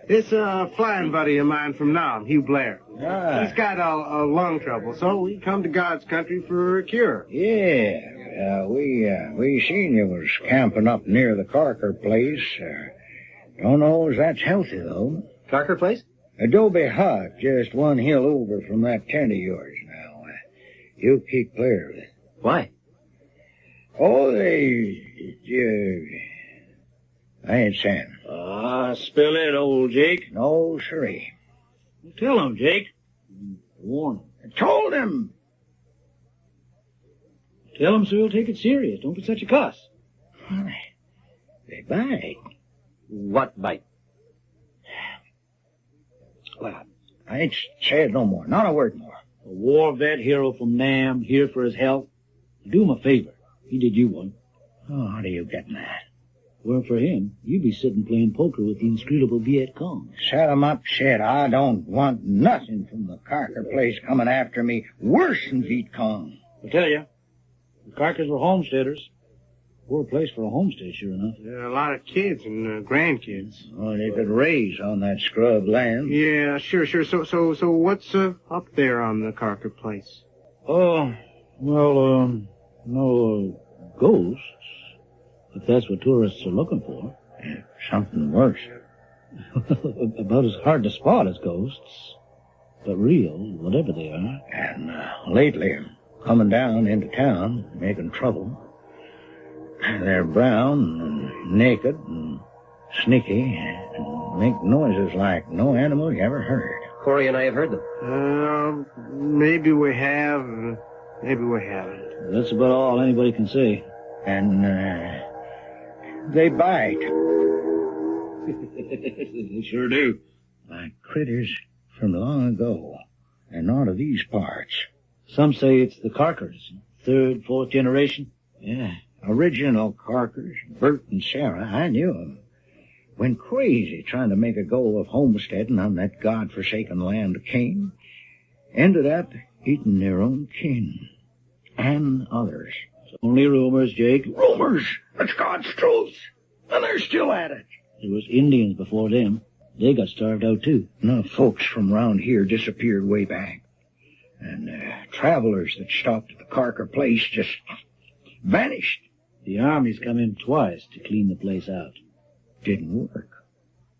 This flying buddy of mine from Nam, Hugh Blair. He's got a lung trouble, so we come to God's country for a cure. Yeah, we seen you was camping up near the Carker place. Don't know as that's healthy, though. Carker place? Adobe hut, just one hill over from that tent of yours now. You keep clear of it. Why? Oh, I ain't saying. Spill it, old Jake. No, sirree. Tell him, Jake. Warn him. I told him. Tell him so he'll take it serious. Don't be such a cuss. They bite. What bite? Well, I ain't said no more. Not a word more. A war vet hero from Nam, here for his health. Do him a favor. He did you one. Oh, how do you getting that? Weren't for him, you'd be sitting playing poker with the inscrutable Viet Cong. Set 'em up, shit. I don't want nothing from the Carker place coming after me worse than Viet Cong. I tell you, the Carkers were homesteaders. Poor place for a homestead, sure enough. There are a lot of kids and grandkids. Oh, they could raise on that scrub land. Yeah, sure. So what's up there on the Carker place? Oh, well, no ghosts, if that's what tourists are looking for. Yeah, something worse. About as hard to spot as ghosts, but real, whatever they are. And lately, coming down into town, making trouble. They're brown and naked and sneaky and make noises like no animal you ever heard. Corey and I have heard them. Maybe we have, maybe we haven't. That's about all anybody can say. And they bite. They sure do. Like critters from long ago, and not of these parts. Some say it's the Carkers, third, fourth generation. Yeah, original Carkers, Bert and Sarah, I knew them. Went crazy trying to make a go of homesteading on that godforsaken land of Cain. Ended up eating their own kin. And others. It's only rumors, Jake. Rumors! That's God's truth! And they're still at it. There was Indians before them. They got starved out, too. No, folks from around here disappeared way back. And travelers that stopped at the Carker place just vanished. The army's come in twice to clean the place out. Didn't work.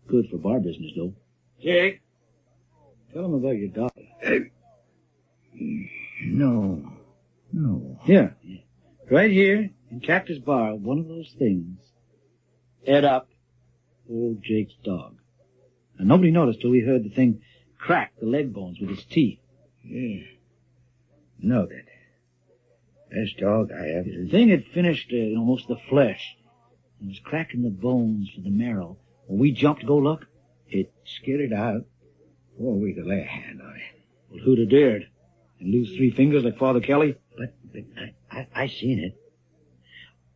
Good for bar business, though. Jake, tell them about your dog. No. Here. Right here in Cactus Bar, one of those things. Ed up, old Jake's dog. And nobody noticed till we heard the thing crack the leg bones with its teeth. Yeah. Noted. Best dog I ever... The thing had finished most of the flesh. It was cracking the bones for the marrow. When we jumped to go look, it skidded out before we could lay a hand on it. Well, who'd have dared? And lose 3 fingers like Father Kelly? But I seen it.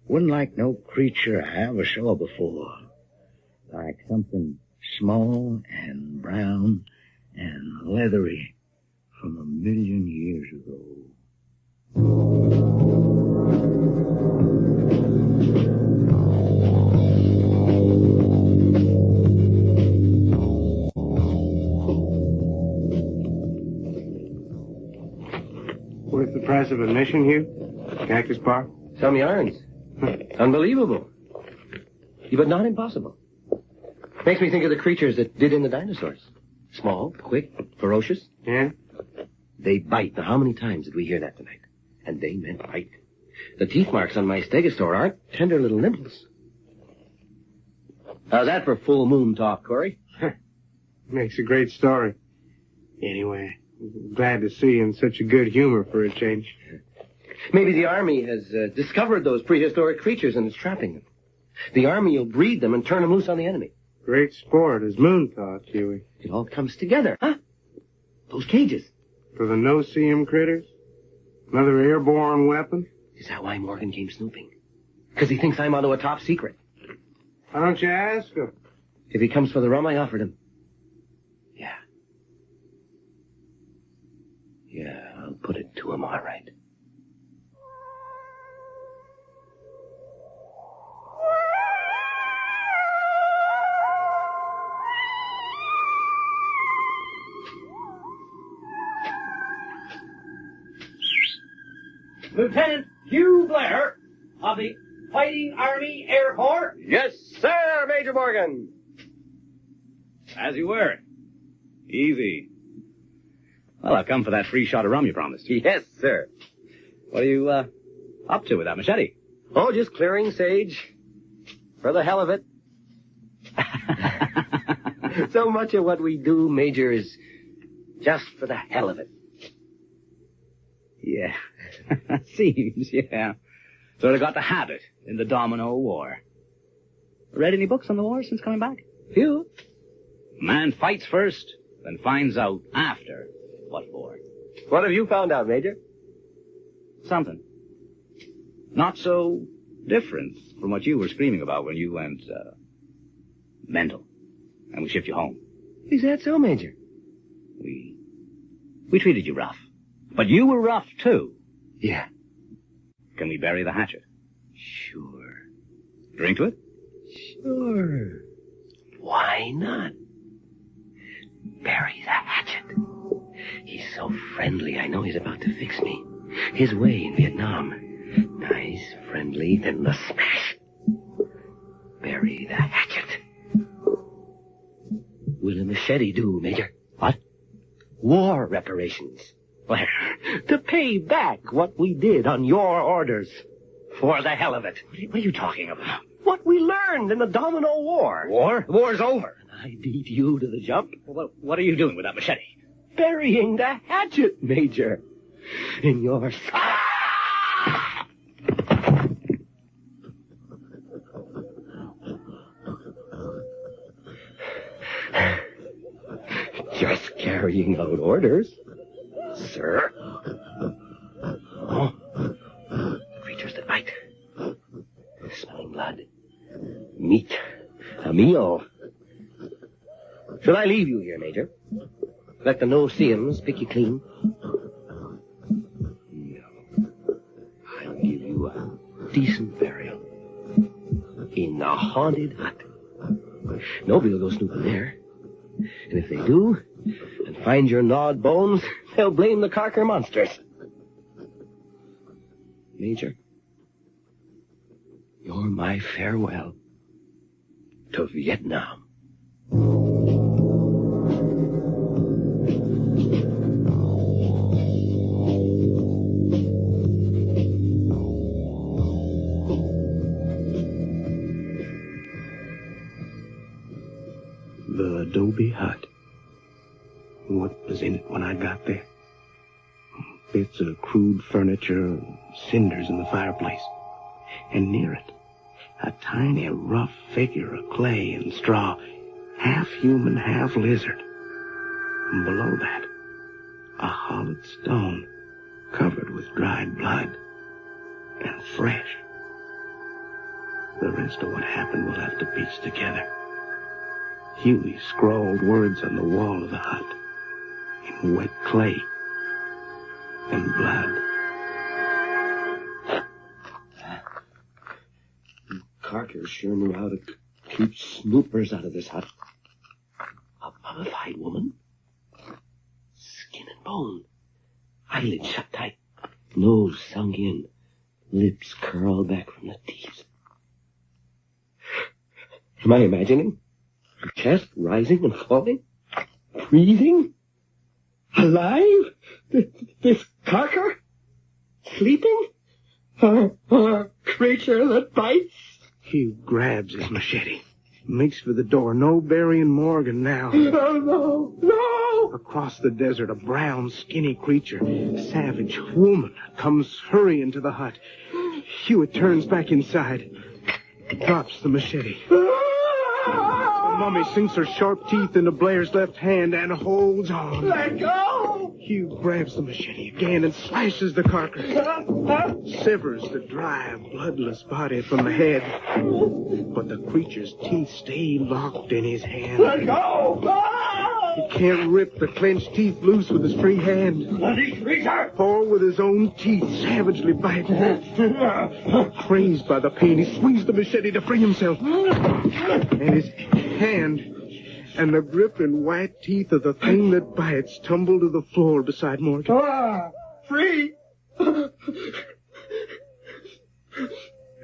Wasn't like no creature I ever saw before. Like something small and brown and leathery from 1,000,000 years ago. Worth the price of admission, Hugh? Cactus Bar? Some yarns. Unbelievable. But not impossible. Makes me think of the creatures that did in the dinosaurs. Small, quick, ferocious. Yeah? They bite. Now, how many times did we hear that tonight? And they meant bite. The teeth marks on my stegosaur aren't tender little nibbles. How's that for full moon talk, Corey? Makes a great story. Anyway, glad to see you in such a good humor for a change. Maybe the Army has discovered those prehistoric creatures and is trapping them. The Army will breed them and turn them loose on the enemy. Great sport, as Moon thought, Huey. It all comes together, huh? Those cages. For the no-see-em critters? Another airborne weapon? Is that why Morgan came snooping? Because he thinks I'm onto a top secret. Why don't you ask him? If he comes for the rum, I offered him. Yeah, I'll put it to him all right. Lieutenant Hugh Blair of the Fighting Army Air Corps. Yes, sir, Major Morgan. As you were. Easy. Well, I've come for that free shot of rum you promised. Yes, sir. What are you, up to with that machete? Oh, just clearing sage. For the hell of it. So much of what we do, Major, is just for the hell of it. Yeah. Seems, yeah. Sort of got the habit in the Domino War. Read any books on the war since coming back? Few. Man fights first, then finds out after what for. What have you found out, Major? Something. Not so different from what you were screaming about when you went, mental. And we shipped you home. Is that so, Major? We treated you rough. But you were rough, too. Yeah. Can we bury the hatchet? Sure. Drink to it? Sure. Why not? Bury the hatchet. He's so friendly, I know he's about to fix me. His way in Vietnam. Nice, friendly, then the smash. Bury the hatchet. Will a machete do, Major? What? War reparations. Well, to pay back what we did on your orders. For the hell of it. What are you talking about? What we learned in the Domino War. War? The war's over. I beat you to the jump. Well, what are you doing with that machete? Burying the hatchet, Major. In your... Just carrying out orders, sir. Oh, creatures that bite. Smelling blood. Meat. A meal. Should I leave you here, Major? Let the no-see-ems pick you clean? No. I'll give you a decent burial. In the haunted hut. Nobody will go snooping there. And if they do, and find your gnawed bones, they'll blame the Carker monsters. Major, you're my farewell to Vietnam. The adobe hut. What was in it when I got there? Bits of crude furniture, cinders in the fireplace. And near it, a tiny rough figure of clay and straw, half human, half lizard. And below that, a hollowed stone covered with dried blood and fresh. The rest of what happened we'll have to piece together. Huey scrawled words on the wall of the hut in wet clay and blood. Carter sure knew how to keep snoopers out of this hut. A mummified woman? Skin and bone. Eyelids shut tight. Nose sunk in. Lips curled back from the teeth. Am I imagining? Her chest rising and falling? Breathing? Alive? This Carker? Sleeping? A creature that bites? Hugh grabs his machete, makes for the door. No burying Morgan now. No, no! Across the desert, a brown, skinny creature, savage woman, comes hurrying to the hut. Hewitt turns back inside, drops the machete. The mummy sinks her sharp teeth into Blair's left hand and holds on. Let go! Hugh grabs the machete again and slashes the carcass. Severs the dry, bloodless body from the head. But the creature's teeth stay locked in his hand. Let go! He can't rip the clenched teeth loose with his free hand. Bloody creature! Or with his own teeth savagely bite. Crazed by the pain, he swings the machete to free himself. And his hand and the gripping white teeth of the thing that bites tumble to the floor beside Morgan. Free!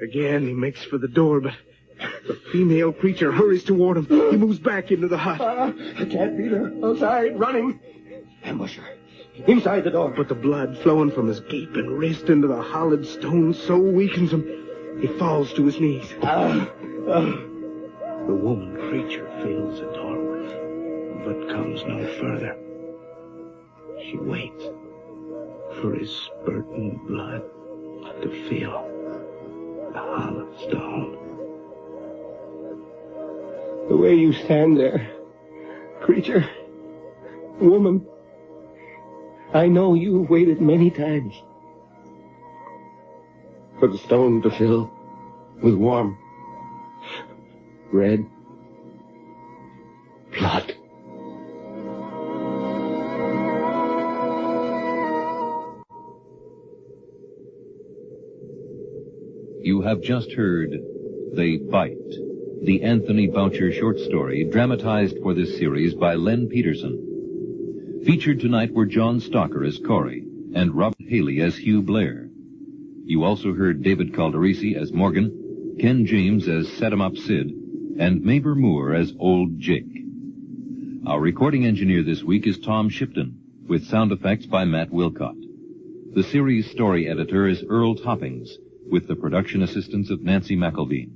Again, he makes for the door, but the female creature hurries toward him. He moves back into the hut. I can't beat her. Outside, running. Ambush her. Inside the door. But the blood flowing from his gaping wrist into the hollowed stone so weakens him, he falls to his knees. The woman creature fills the doorway, but comes no further. She waits for his spurting blood to fill the hollow stone. The way you stand there, creature, Woman, I know you've waited many times for the stone to fill with warm, red blood. You have just heard They Bite, the Anthony Boucher short story dramatized for this series by Len Peterson. Featured tonight were John Stalker as Corey and Robert Haley as Hugh Blair. You also heard David Calderisi as Morgan, Ken James as Set-em-up Sid, and Mabel Moore as Old Jake. Our recording engineer this week is Tom Shipton, with sound effects by Matt Wilcott. The series story editor is Earl Toppings, with the production assistance of Nancy McElveen.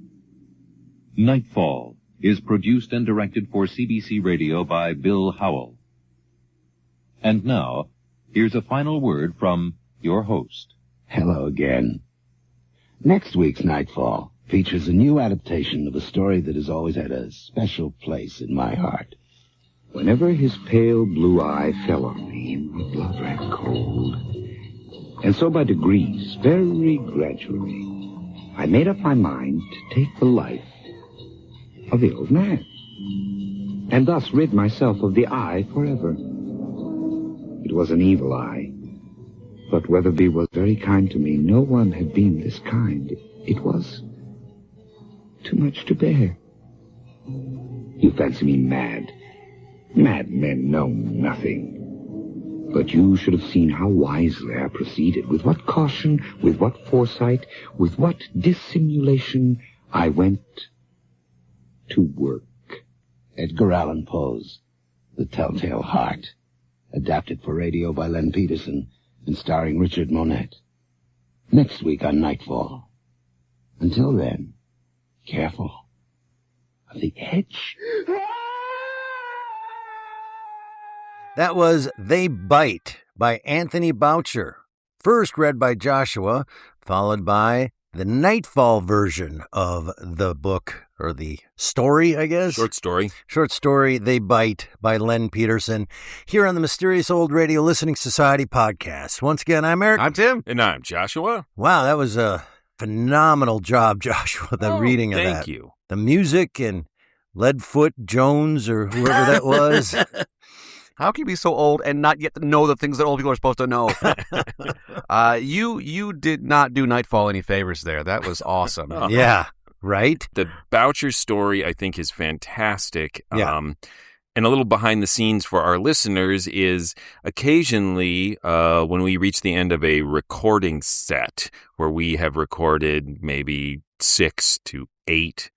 Nightfall is produced and directed for CBC Radio by Bill Howell. And now, here's a final word from your host. Hello again. Next week's Nightfall features a new adaptation of a story that has always had a special place in my heart. Whenever his pale blue eye fell on me, my blood ran cold. And so by degrees, very gradually, I made up my mind to take the life of the old man, and thus rid myself of the eye forever. It was an evil eye, but Weatherby was very kind to me. No one had been this kind. It was too much to bear. You fancy me mad. Mad men know nothing. But you should have seen how wisely I proceeded, with what caution, with what foresight, with what dissimulation I went to work. Edgar Allan Poe's The Telltale Heart, adapted for radio by Len Peterson and starring Richard Monette. Next week on Nightfall. Until then, careful of the edge. That was They Bite by Anthony Boucher, first read by Joshua, followed by the Nightfall version of the book, or the story, I guess? Short story. Short story, They Bite by Len Peterson, here on the Mysterious Old Radio Listening Society podcast. Once again, I'm Eric. I'm Tim. And I'm Joshua. Wow, that was a phenomenal job, Joshua, the reading of that. Thank you. The music and Leadfoot Jones, or whoever that was. How can you be so old and not yet know the things that old people are supposed to know? You did not do Nightfall any favors there. That was awesome. Yeah, right? The Boucher story, I think, is fantastic. Yeah. And a little behind the scenes for our listeners is occasionally when we reach the end of a recording set where we have recorded maybe 6 to 8,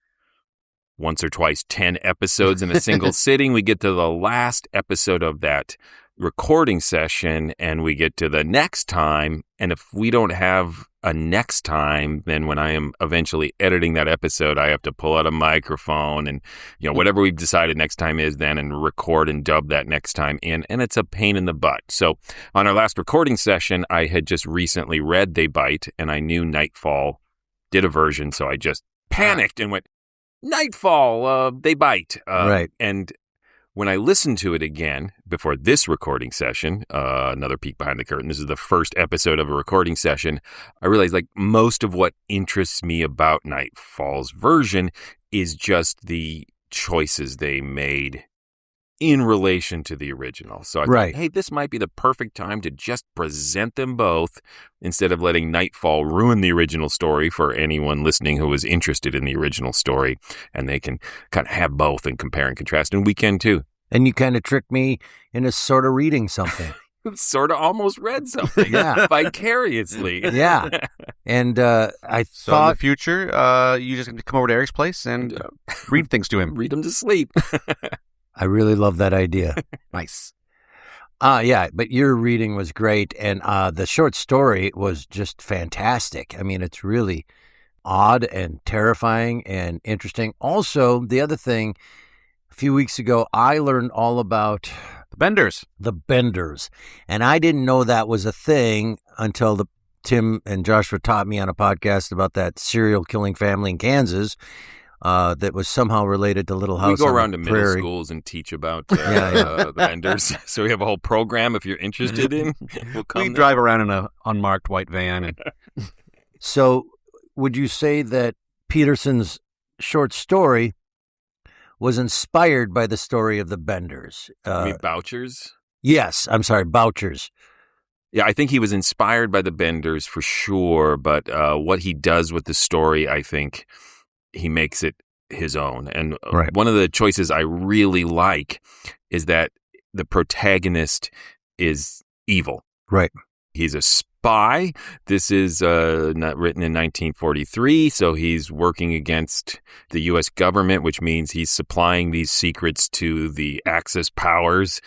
once or twice 10 episodes in a single sitting, we get to the last episode of that recording session and we get to the next time. And if we don't have a next time, then when I am eventually editing that episode, I have to pull out a microphone and, whatever we've decided next time is then and record and dub that next time in. And it's a pain in the butt. So on our last recording session, I had just recently read They Bite and I knew Nightfall did a version. So I just panicked and went, Nightfall, They Bite. Right. And when I listened to it again before this recording session, another peek behind the curtain, this is the first episode of a recording session, I realized most of what interests me about Nightfall's version is just the choices they made in relation to the original. So I thought, hey, this might be the perfect time to just present them both instead of letting Nightfall ruin the original story for anyone listening who is interested in the original story. And they can kind of have both and compare and contrast. And we can too. And you kind of tricked me into sort of reading something. Sort of almost read something. Yeah. Vicariously. Yeah. And I So thought in the future, you just come over to Eric's place and read things to him. Read them to sleep. I really love that idea. Nice. Yeah, but your reading was great, and the short story was just fantastic. I mean, it's really odd and terrifying and interesting. Also, the other thing, a few weeks ago, I learned all about The Benders. The Benders, and I didn't know that was a thing until Tim and Joshua taught me on a podcast about that serial killing family in Kansas. that was somehow related to Little House We go on around the to middle Prairie. schools and teach about Yeah. the vendors. So we have a whole program if you're interested in. We'll come We there. drive around in an unmarked white van. And So would you say that Peterson's short story was inspired by the story of the Benders? I mean, Bouchers? Yes, I'm sorry, Bouchers. Yeah, I think he was inspired by the Benders for sure, but what he does with the story, I think he makes it his own. And Right. one of the choices I really like is that the protagonist is evil. Right. He's a spy. This is not written in 1943, so he's working against the U.S. government, which means he's supplying these secrets to the Axis powers.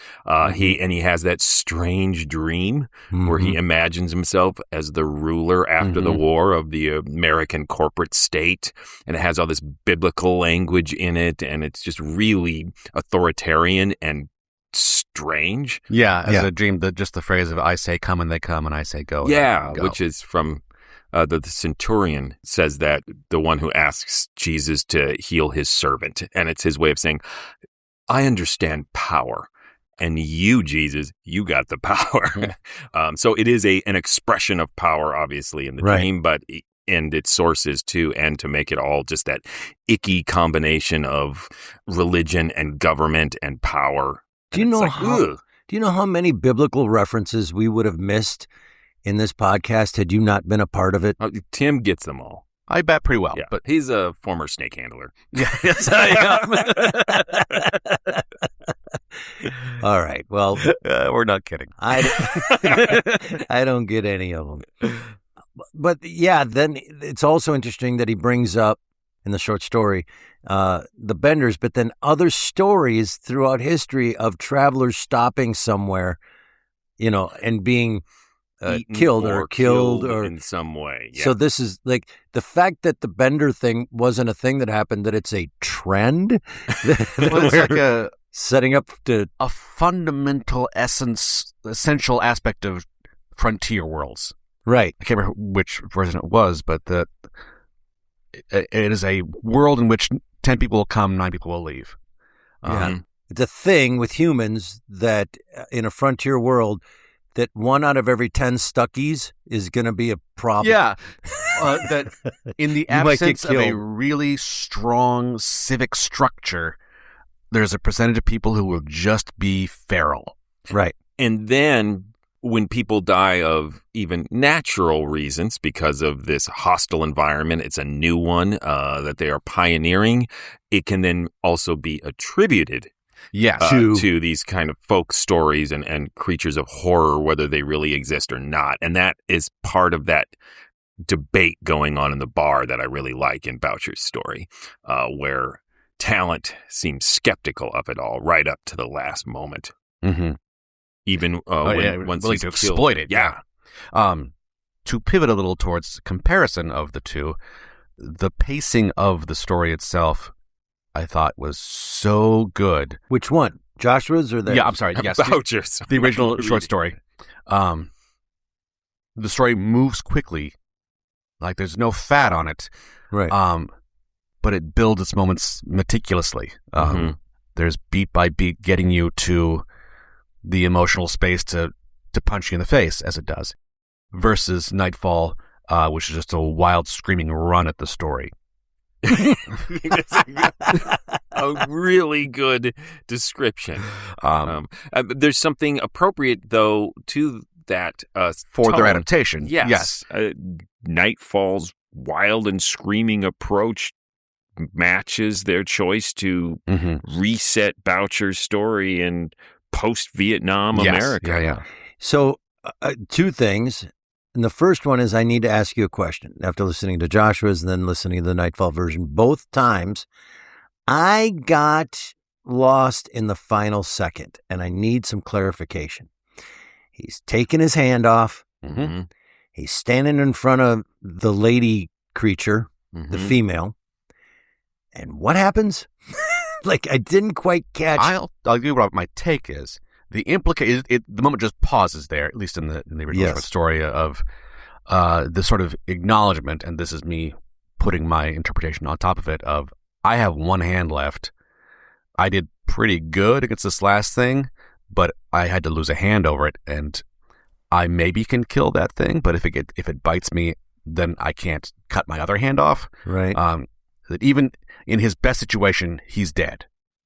He has that strange dream where he imagines himself as the ruler after the war of the American corporate state, and it has all this biblical language in it, and it's just really authoritarian and strange. as a dream, just the phrase of "I say come and they come, and I say go." Yeah, and they go. which is from the centurion says that the one who asks Jesus to heal his servant, and it's his way of saying, "I understand power, and you, Jesus, you got the power." So it is an expression of power, obviously, in the Right. dream, but and its sources too, and to make it all just that icky combination of religion and government and power. Do you know how many biblical references we would have missed in this podcast had you not been a part of it? Tim gets them all. I bet pretty well. Yeah, But he's a former snake handler. yes, I am. All right. Well, we're not kidding. I don't get any of them. But yeah, then it's also interesting that he brings up in the short story the Benders, but then other stories throughout history of travelers stopping somewhere, and being Eaten killed or in some way. Yeah. So this is like the fact that the Bender thing wasn't a thing that happened, that it's a trend. Well, it's like setting up to a fundamental essential aspect of frontier worlds. Right. I can't remember which version it was, but it is a world in which 10 people will come, 9 people will leave. Yeah. It's a thing with humans that in a frontier world that 1 out of every 10 Stuckies is going to be a problem. Yeah. That in the You might get absence of a killed. really strong civic structure, there's a percentage of people who will just be feral. Right. And then when people die of even natural reasons because of this hostile environment, it's a new one that they are pioneering, it can then also be attributed to these kind of folk stories and creatures of horror, whether they really exist or not. And that is part of that debate going on in the bar that I really like in Boucher's story, where talent seems skeptical of it all right up to the last moment. Mm-hmm. Even once willing he's to killed. exploit it. Yeah. To pivot a little towards comparison of the two, the pacing of the story itself, I thought, was so good. Which one? Joshua's or the? Yeah, I'm sorry. Yes, Boucher's. the original short story. The story moves quickly, like there's no fat on it. Right. But it builds its moments meticulously. There's beat by beat getting you to the emotional space to punch you in the face, as it does, versus Nightfall, which is just a wild screaming run at the story. A really good description. There's something appropriate, though, to that for tone. their adaptation. Yes. Nightfall's wild and screaming approach matches their choice to reset Boucher's story in post-Vietnam America. Yeah. So 2 things. And the first one is I need to ask you a question after listening to Joshua's and then listening to the Nightfall version. Both times I got lost in the final second and I need some clarification. He's taking his hand off. He's standing in front of the lady creature, the female. And what happens? Like, I didn't quite catch. I'll give you what my take is. The moment just pauses there, at least in the original short story, of the sort of acknowledgement, and this is me putting my interpretation on top of it, of I have one hand left. I did pretty good against this last thing, but I had to lose a hand over it, and I maybe can kill that thing, but if it bites me, then I can't cut my other hand off. Right. That even in his best situation, he's dead.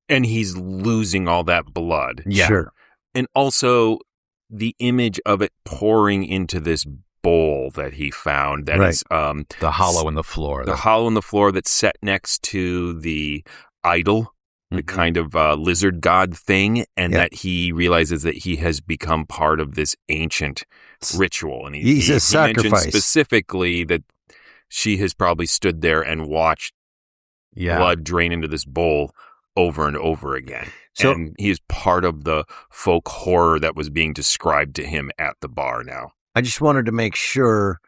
And he's losing all that blood. Yeah. Sure. And also the image of it pouring into this bowl that he found that is the hollow in the floor. The hollow in the floor that's set next to the idol, the kind of lizard god thing, and that he realizes that he has become part of this ancient ritual. And he's a sacrifice. He mentioned specifically that she has probably stood there and watched blood drain into this bowl over and over again. So, and he is part of the folk horror that was being described to him at the bar now. I just wanted to make sure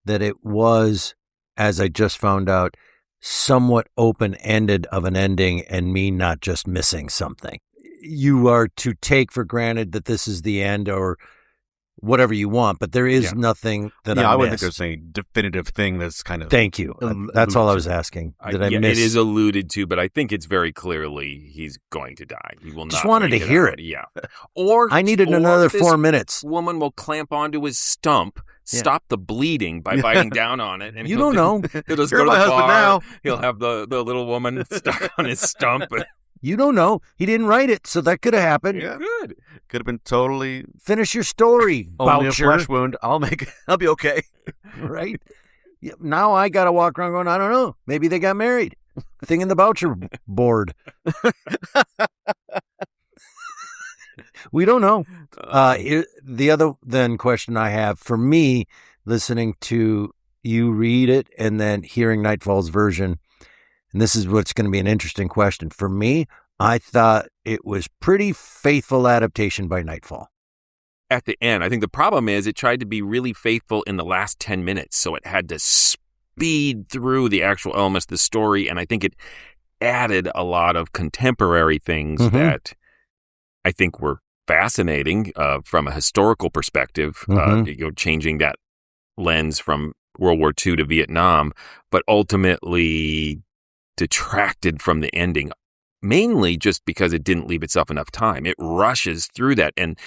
that it was, as I just found out, somewhat open-ended of an ending and me not just missing something. You are to take for granted that this is the end or whatever you want, but there is nothing that I wouldn't missed. think there's a definitive thing that's kind of... Thank you. That's all I was asking. Did I miss? It is alluded to, but I think it's very clearly he's going to die. He will just not wanted to hear it. Yeah. Or I needed another 4 minutes. Woman will clamp onto his stump, stop the bleeding by biting down on it. And you don't know. He'll just go to the bar. Now. He'll have the little woman stuck on his stump. You don't know. He didn't write it, so that could have happened. Yeah, good. Could have been totally... Finish your story, Only Boucher. a flesh wound. I'll be okay. Right? Yeah, now I got to walk around going, I don't know. Maybe they got married. Thing in the Boucher board. We don't know. The other then question I have, for me, listening to you read it and then hearing Nightfall's version, and this is what's going to be an interesting question. For me, I thought it was pretty faithful adaptation by Nightfall. At the end, I think the problem is it tried to be really faithful in the last 10 minutes, so it had to speed through the actual elements of the story, and I think it added a lot of contemporary things that I think were fascinating from a historical perspective, changing that lens from World War II to Vietnam, but ultimately detracted from the ending, mainly just because it didn't leave itself enough time. It rushes through that, and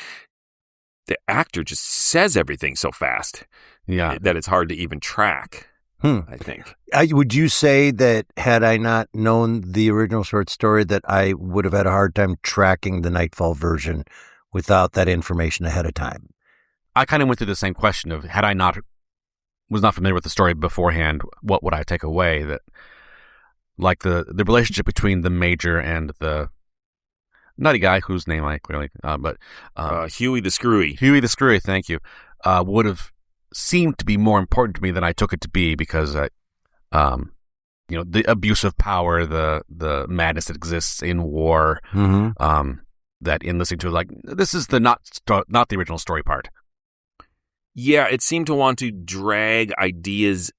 the actor just says everything so fast that it's hard to even track, I think. Would you say that had I not known the original short story that I would have had a hard time tracking the Nightfall version without that information ahead of time? I kind of went through the same question of, had I was not familiar with the story beforehand, what would I take away? That, like the relationship between the Major and the nutty guy whose name I clearly, Huey the Screwy. Huey the Screwy, thank you. Would have seemed to be more important to me than I took it to be, because the abuse of power, the madness that exists in war, that in listening to it, like, this is the not the original story part. Yeah, it seemed to want to drag ideas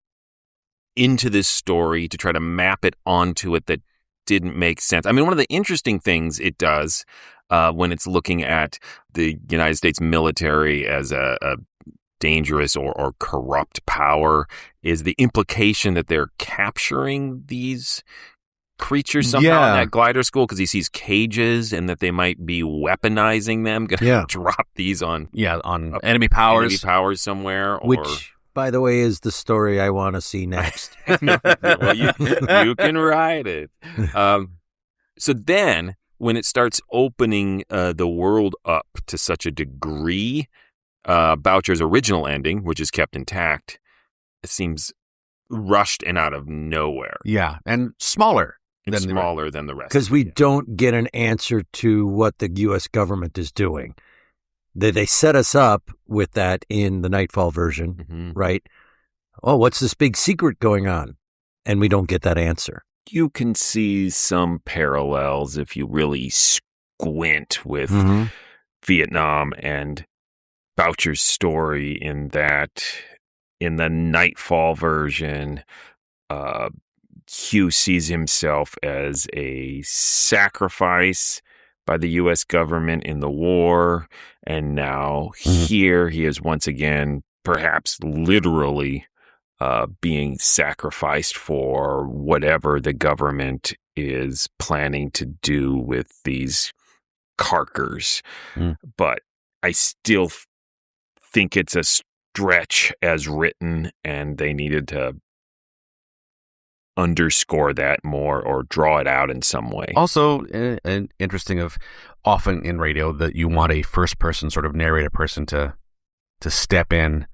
into this story to try to map it onto it that didn't make sense. I mean, one of the interesting things it does when it's looking at the United States military as a dangerous or corrupt power is the implication that they're capturing these creatures somehow in that glider school, because he sees cages and that they might be weaponizing them. Gonna drop these on enemy powers. Enemy powers somewhere. Which, by the way, is the story I want to see next. Well, you can write it. So then, when it starts opening the world up to such a degree, Boucher's original ending, which is kept intact, it seems rushed and out of nowhere. Yeah, and smaller than the rest. Because we don't get an answer to what the U.S. government is doing. They set us up with that in the Nightfall version, right? Oh, what's this big secret going on? And we don't get that answer. You can see some parallels if you really squint with Vietnam and Boucher's story, in that in the Nightfall version, Hugh sees himself as a sacrifice by the U.S. government in the war, and now here he is once again, perhaps literally, being sacrificed for whatever the government is planning to do with these carkers. But I still think it's a stretch as written, and they needed to underscore that more or draw it out in some way. Also, interesting of often in radio that you want a first-person sort of narrator person to step in,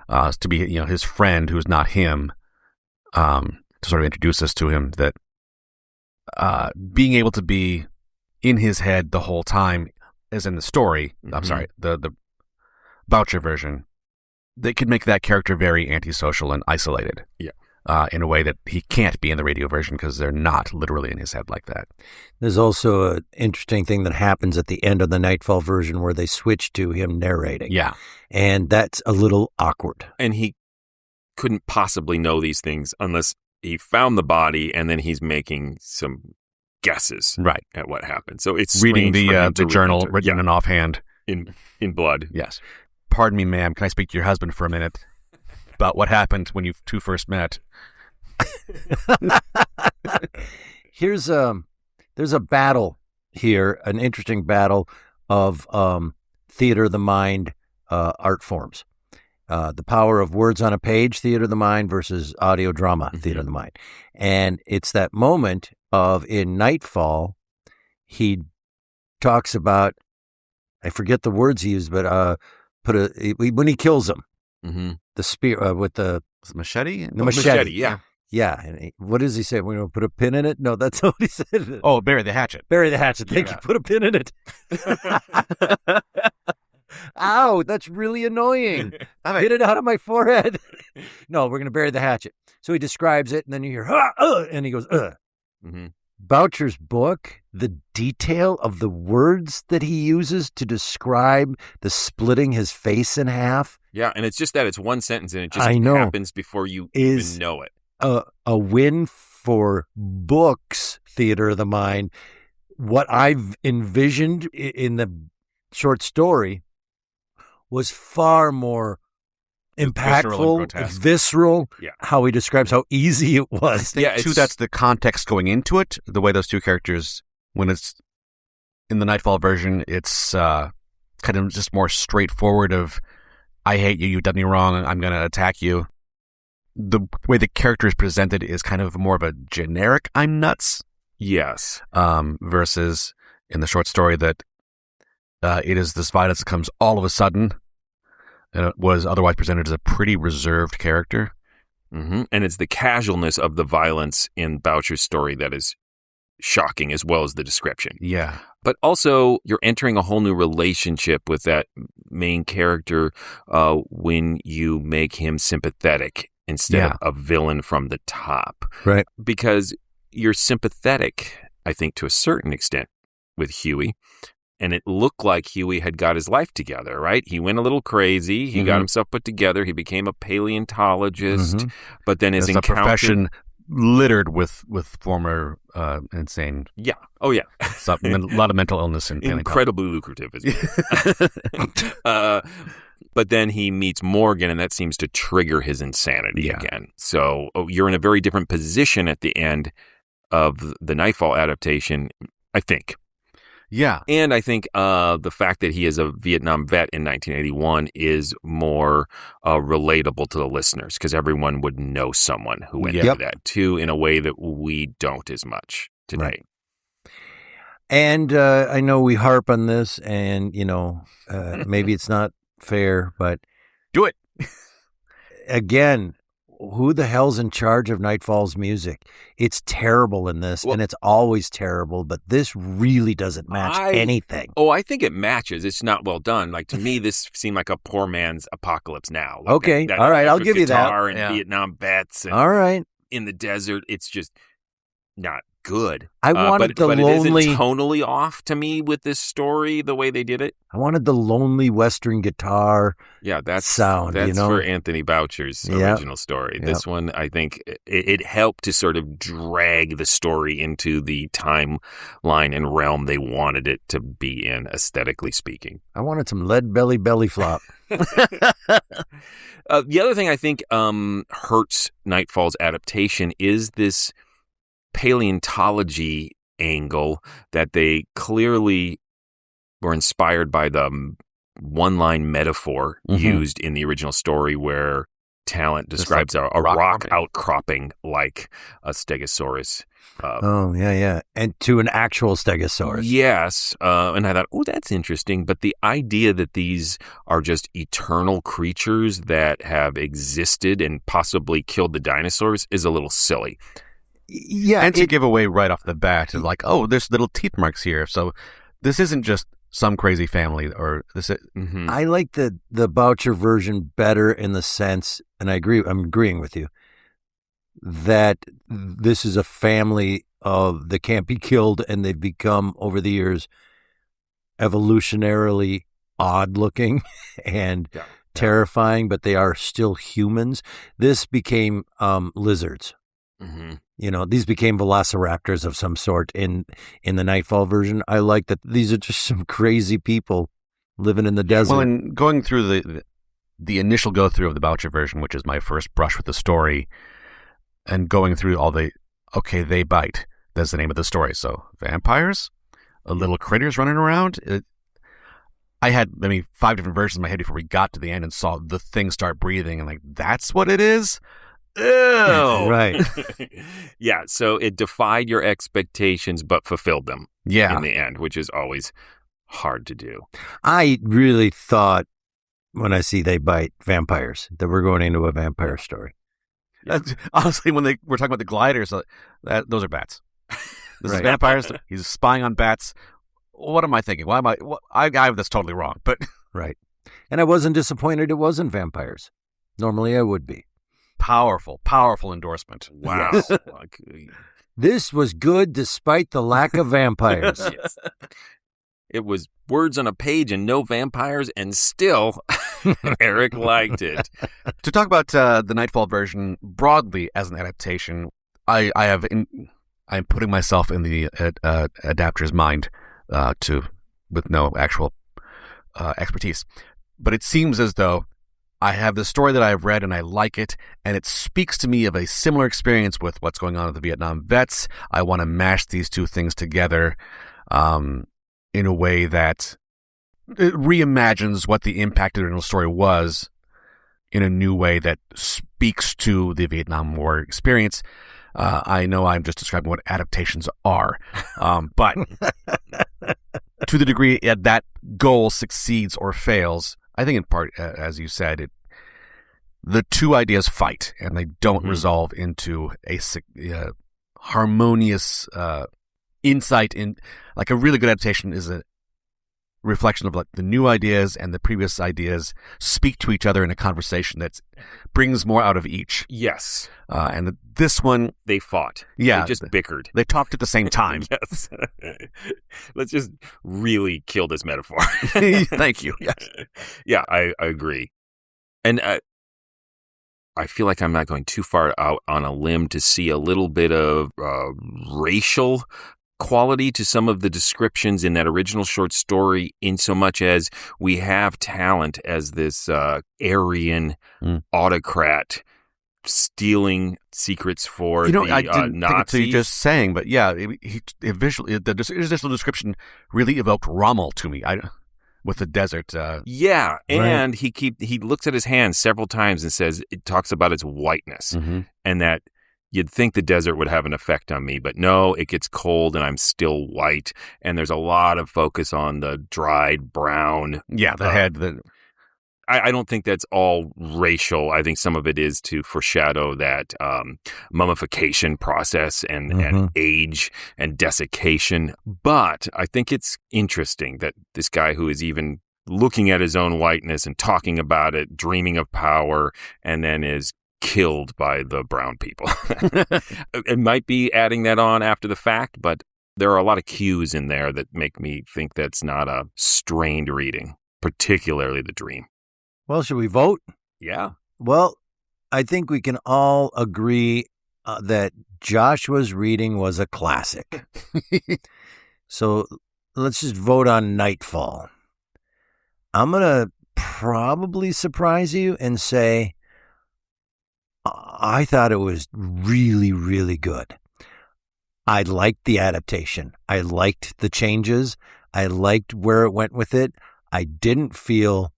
to be his friend who's not him, to sort of introduce us to him. That being able to be in his head the whole time, as in the story. I'm sorry, the Boucher version. They could make that character very antisocial and isolated. Yeah. In a way that he can't be in the radio version because they're not literally in his head like that. There's also an interesting thing that happens at the end of the Nightfall version where they switch to him narrating. Yeah. And that's a little awkward. And he couldn't possibly know these things unless he found the body and then he's making some guesses at what happened. So it's reading the journal written in offhand. In blood. Yes. Pardon me, ma'am. Can I speak to your husband for a minute about what happened when you two first met? There's a battle here, an interesting battle of theater of the mind art forms. The power of words on a page, theater of the mind, versus audio drama, theater of the mind. And it's that moment of, in Nightfall, he talks about, I forget the words he used, but when he kills him, the spear with the machete? The machete, yeah. Yeah. And what does he say? We're going to put a pin in it? No, that's not what he said. Oh, bury the hatchet. Bury the hatchet. Thank you. Put a pin in it. Ow, that's really annoying. Hit it out of my forehead. No, we're going to bury the hatchet. So he describes it, and then you hear, and he goes, Boucher's book, the detail of the words that he uses to describe the splitting his face in half. Yeah, and it's just that it's one sentence, and it just happens before you even know it. A win for books, theater of the mind. What I've envisioned in the short story was far more impactful, visceral, how he describes how easy it was. I think, that's the context going into it, the way those two characters, when it's in the Nightfall version, it's kind of just more straightforward of, I hate you, you've done me wrong, I'm going to attack you. The way the character is presented is kind of more of a generic, I'm nuts. Yes. Versus in the short story that it is this violence that comes all of a sudden, and it was otherwise presented as a pretty reserved character. And it's the casualness of the violence in Boucher's story that is shocking, as well as the description. Yeah. But also, you're entering a whole new relationship with that main character when you make him sympathetic instead of a villain from the top. Right. Because you're sympathetic, I think, to a certain extent with Huey. And it looked like Huey had got his life together, right? He went a little crazy. He got himself put together. He became a paleontologist. But then his encounter... a profession littered with former insane... Yeah. Oh, yeah. A lot of mental illness and incredibly lucrative as well. But then he meets Morgan, and that seems to trigger his insanity again. So you're in a very different position at the end of the Nightfall adaptation, I think. Yeah. And I think the fact that he is a Vietnam vet in 1981 is more relatable to the listeners, because everyone would know someone who went through that too, in a way that we don't as much today. Right. And I know we harp on this, and, maybe it's not fair, but... Do it! Again, who the hell's in charge of Nightfall's music? It's terrible in this, and it's always terrible, but this really doesn't match anything. Oh, I think it matches. It's not well done. Like, to me, this seemed like a poor man's Apocalypse Now. Like okay, all right, I'll give you that. And Vietnam vets. And all right. In the desert, it's just not good. I wanted but it isn't tonally off to me with this story, the way they did it. I wanted the lonely Western guitar sound. That's for Anthony Boucher's original story. Yep. This one, I think, it helped to sort of drag the story into the timeline and realm they wanted it to be in, aesthetically speaking. I wanted some Lead Belly flop. The other thing I think hurts Nightfall's adaptation is this paleontology angle that they clearly were inspired by the one-line metaphor used in the original story where Talent describes a rock outcropping like a stegosaurus. And to an actual stegosaurus. Yes, and I thought, oh, that's interesting. But the idea that these are just eternal creatures that have existed and possibly killed the dinosaurs is a little silly. Yeah, and to give away right off the bat, like, oh, there's little teeth marks here, so this isn't just some crazy family, or this. I like the Boucher version better in the sense, and I'm agreeing with you, that this is a family that can't be killed, and they've become over the years evolutionarily odd looking and terrifying, but they are still humans. This became lizards. These became velociraptors of some sort in the Nightfall version. I like that these are just some crazy people living in the desert. Well, and going through the initial go through of the Boucher version, which is my first brush with the story, and going through all they bite. That's the name of the story. So vampires, little critters running around. I had 5 different versions in my head before we got to the end and saw the thing start breathing, and like, that's what it is. Ew. Right. Yeah, so it defied your expectations but fulfilled them in the end, which is always hard to do. I really thought when I see they bite vampires that we're going into a vampire story. Honestly, when we're talking about the gliders, those are bats. This is vampires. He's spying on bats. What am I thinking? Why am I that's totally wrong. But right. And I wasn't disappointed it wasn't vampires. Normally I would be. Powerful endorsement. Wow. Yes. This was good despite the lack of vampires. Yes. It was words on a page and no vampires, and still Eric liked it. To talk about the Nightfall version broadly as an adaptation, I'm putting myself in the adapter's mind with no actual expertise. But it seems as though I have the story that I've read and I like it, and it speaks to me of a similar experience with what's going on with the Vietnam vets. I want to mash these two things together in a way that it reimagines what the impact of the original story was in a new way that speaks to the Vietnam War experience. I know I'm just describing what adaptations are, but to the degree that goal succeeds or fails, I think in part, as you said, the two ideas fight and they don't resolve into a harmonious insight in, like, a really good adaptation is a reflection of like the new ideas and the previous ideas speak to each other in a conversation that brings more out of each. Yes. And this one, they fought. Yeah. They just bickered. They talked at the same time. Yes. Let's just really kill this metaphor. Thank you. Yes. Yeah, I agree. And I feel like I'm not going too far out on a limb to see a little bit of racial quality to some of the descriptions in that original short story, in so much as we have Talent as this Aryan autocrat stealing secrets for the I didn't Nazis. think it's you just saying, but yeah, visually, the initial description really evoked Rommel to me. With the desert. Yeah, and he looks at his hands several times and says, it talks about its whiteness, and that you'd think the desert would have an effect on me, but no, it gets cold and I'm still white. And there's a lot of focus on the dried brown. Yeah, the head. I don't think that's all racial. I think some of it is to foreshadow that mummification process and age and desiccation. But I think it's interesting that this guy who is even looking at his own whiteness and talking about it, dreaming of power, and then is killed by the brown people. It might be adding that on after the fact, but there are a lot of cues in there that make me think that's not a strained reading, particularly the dream. Well, should we vote? Yeah. Well, I think we can all agree that Joshua's reading was a classic. So let's just vote on Nightfall. I'm going to probably surprise you and say I thought it was really, really good. I liked the adaptation. I liked the changes. I liked where it went with it. I didn't feel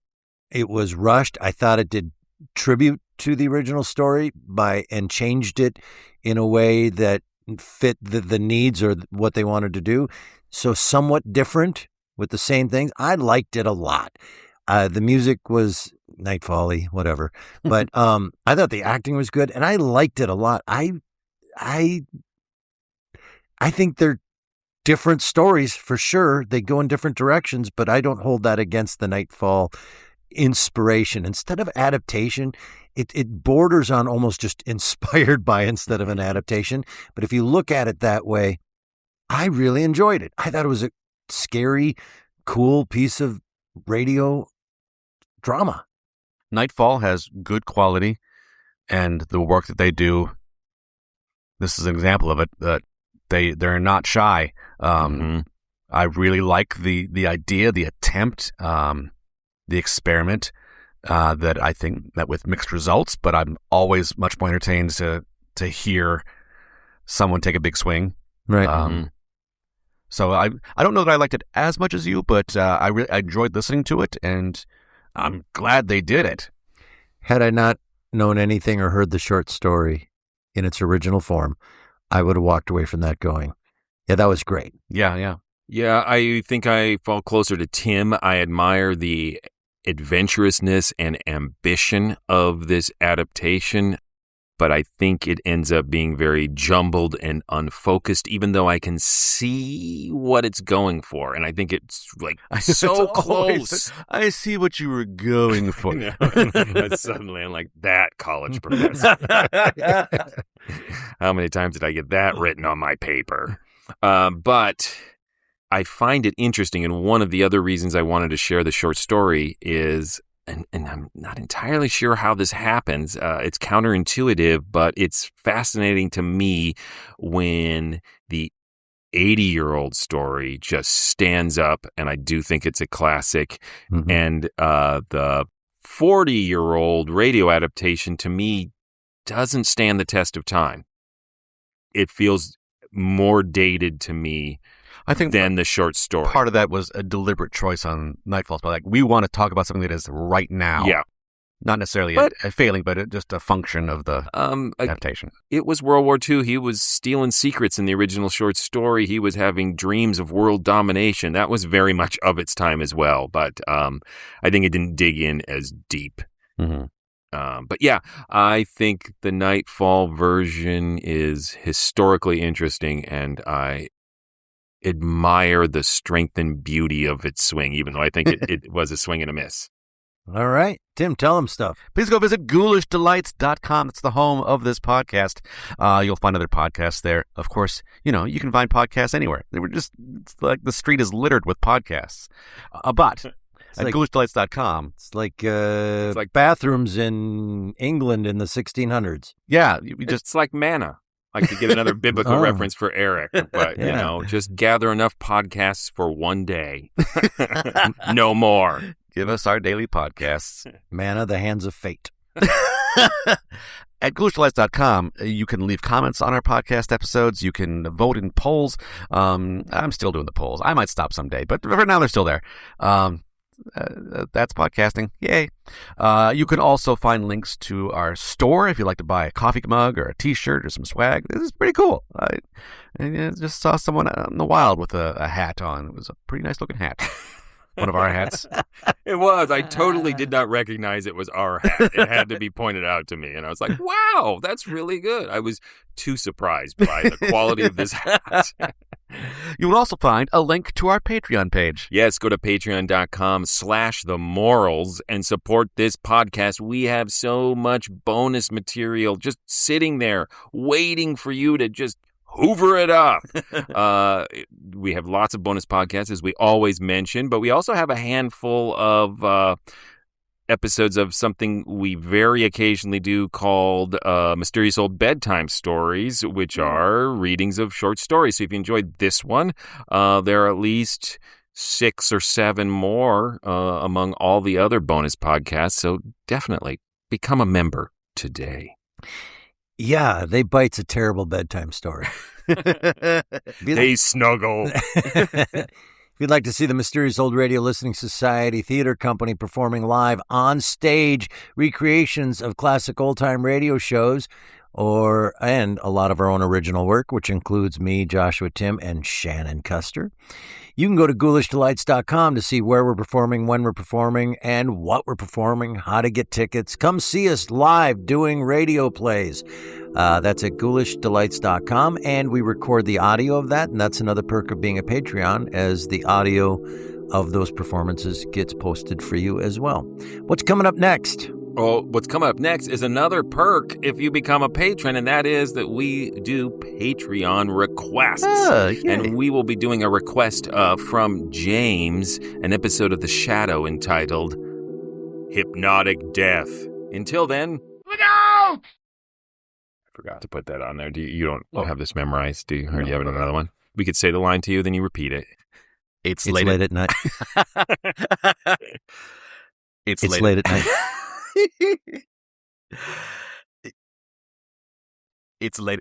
it was rushed. I thought it did tribute to the original story and changed it in a way that fit the needs or what they wanted to do. So somewhat different with the same things. I liked it a lot. The music was Nightfall-y, whatever. But I thought the acting was good, and I liked it a lot. I think they're different stories for sure. They go in different directions, but I don't hold that against the Nightfall inspiration. Instead of adaptation, it borders on almost just inspired by instead of an adaptation. But if you look at it that way, I really enjoyed it. I thought it was a scary, cool piece of radio drama. Nightfall has good quality, and the work that they do, this is an example of it, that they're not shy. I really like the idea, the attempt, the experiment, that I think that with mixed results, but I'm always much more entertained to hear someone take a big swing. Right. So I don't know that I liked it as much as you, but I enjoyed listening to it, and I'm glad they did it. Had I not known anything or heard the short story in its original form, I would have walked away from that going, yeah, that was great. Yeah. Yeah, I think I fall closer to Tim. I admire the adventurousness and ambition of this adaptation, but I think it ends up being very jumbled and unfocused, even though I can see what it's going for. And I think it's like so close. I see what you were going for. Suddenly I'm like, that college professor. How many times did I get that written on my paper? But I find it interesting. And one of the other reasons I wanted to share the short story is, and I'm not entirely sure how this happens. It's counterintuitive, but it's fascinating to me when the 80-year-old story just stands up, and I do think it's a classic. Mm-hmm. And the 40-year-old radio adaptation, to me, doesn't stand the test of time. It feels more dated to me, I think, than the short story. Part of that was a deliberate choice on Nightfall. But we want to talk about something that is right now. Yeah. Not necessarily a failing, but just a function of the adaptation. It was World War II. He was stealing secrets in the original short story. He was having dreams of world domination. That was very much of its time as well. But I think it didn't dig in as deep. Mm-hmm. But yeah, I think the Nightfall version is historically interesting, and I admire the strength and beauty of its swing, even though I think it was a swing and a miss. All right. Tim, tell them stuff. Please go visit ghoulishdelights.com. It's the home of this podcast. You'll find other podcasts there. Of course, you can find podcasts anywhere. It's like the street is littered with podcasts. But at ghoulishdelights.com. It's like bathrooms in England in the 1600s. Yeah. It's like manna. I could get another biblical reference for Eric, but, just gather enough podcasts for one day. No more. Give us our daily podcasts. Manna, the hands of fate. At ghoulishdelights.com, you can leave comments on our podcast episodes. You can vote in polls. I'm still doing the polls. I might stop someday, but for now they're still there. That's podcasting. Yay. You can also find links to our store if you'd like to buy a coffee mug or a t-shirt or some swag. This is pretty cool. I just saw someone out in the wild with a hat on. It was a pretty nice looking hat. One of our hats. It was. I totally did not recognize it was our hat. It had to be pointed out to me. And I was like, wow, that's really good. I was too surprised by the quality of this hat. You will also find a link to our Patreon page. Yes, go to patreon.com/themorals and support this podcast. We have so much bonus material just sitting there waiting for you to just hoover it up. We have lots of bonus podcasts, as we always mention, but we also have a handful of episodes of something we very occasionally do called Mysterious Old Bedtime Stories, which are readings of short stories. So if you enjoyed this one, there are at least 6 or 7 more among all the other bonus podcasts. So definitely become a member today. Yeah, They Bite's a terrible bedtime story. They snuggle. If you'd like to see the Mysterious Old Radio Listening Society Theater Company performing live on stage recreations of classic old-time radio shows, and a lot of our own original work, which includes me, Joshua Tim, and Shannon Custer, you can go to ghoulishdelights.com to see where we're performing, when we're performing, and what we're performing, how to get tickets. Come see us live doing radio plays. That's at ghoulishdelights.com, and we record the audio of that, and that's another perk of being a Patreon, as the audio of those performances gets posted for you as well. What's coming up next? Well, what's coming up next is another perk if you become a patron, and that is that we do Patreon requests. And we will be doing a request from James, an episode of The Shadow entitled Hypnotic Death. Until then, look out! I forgot to put that on there. You don't have this memorized, do you? Or do you have another one? We could say the line to you, then you repeat it. It's late at night. It's late at night. It's late.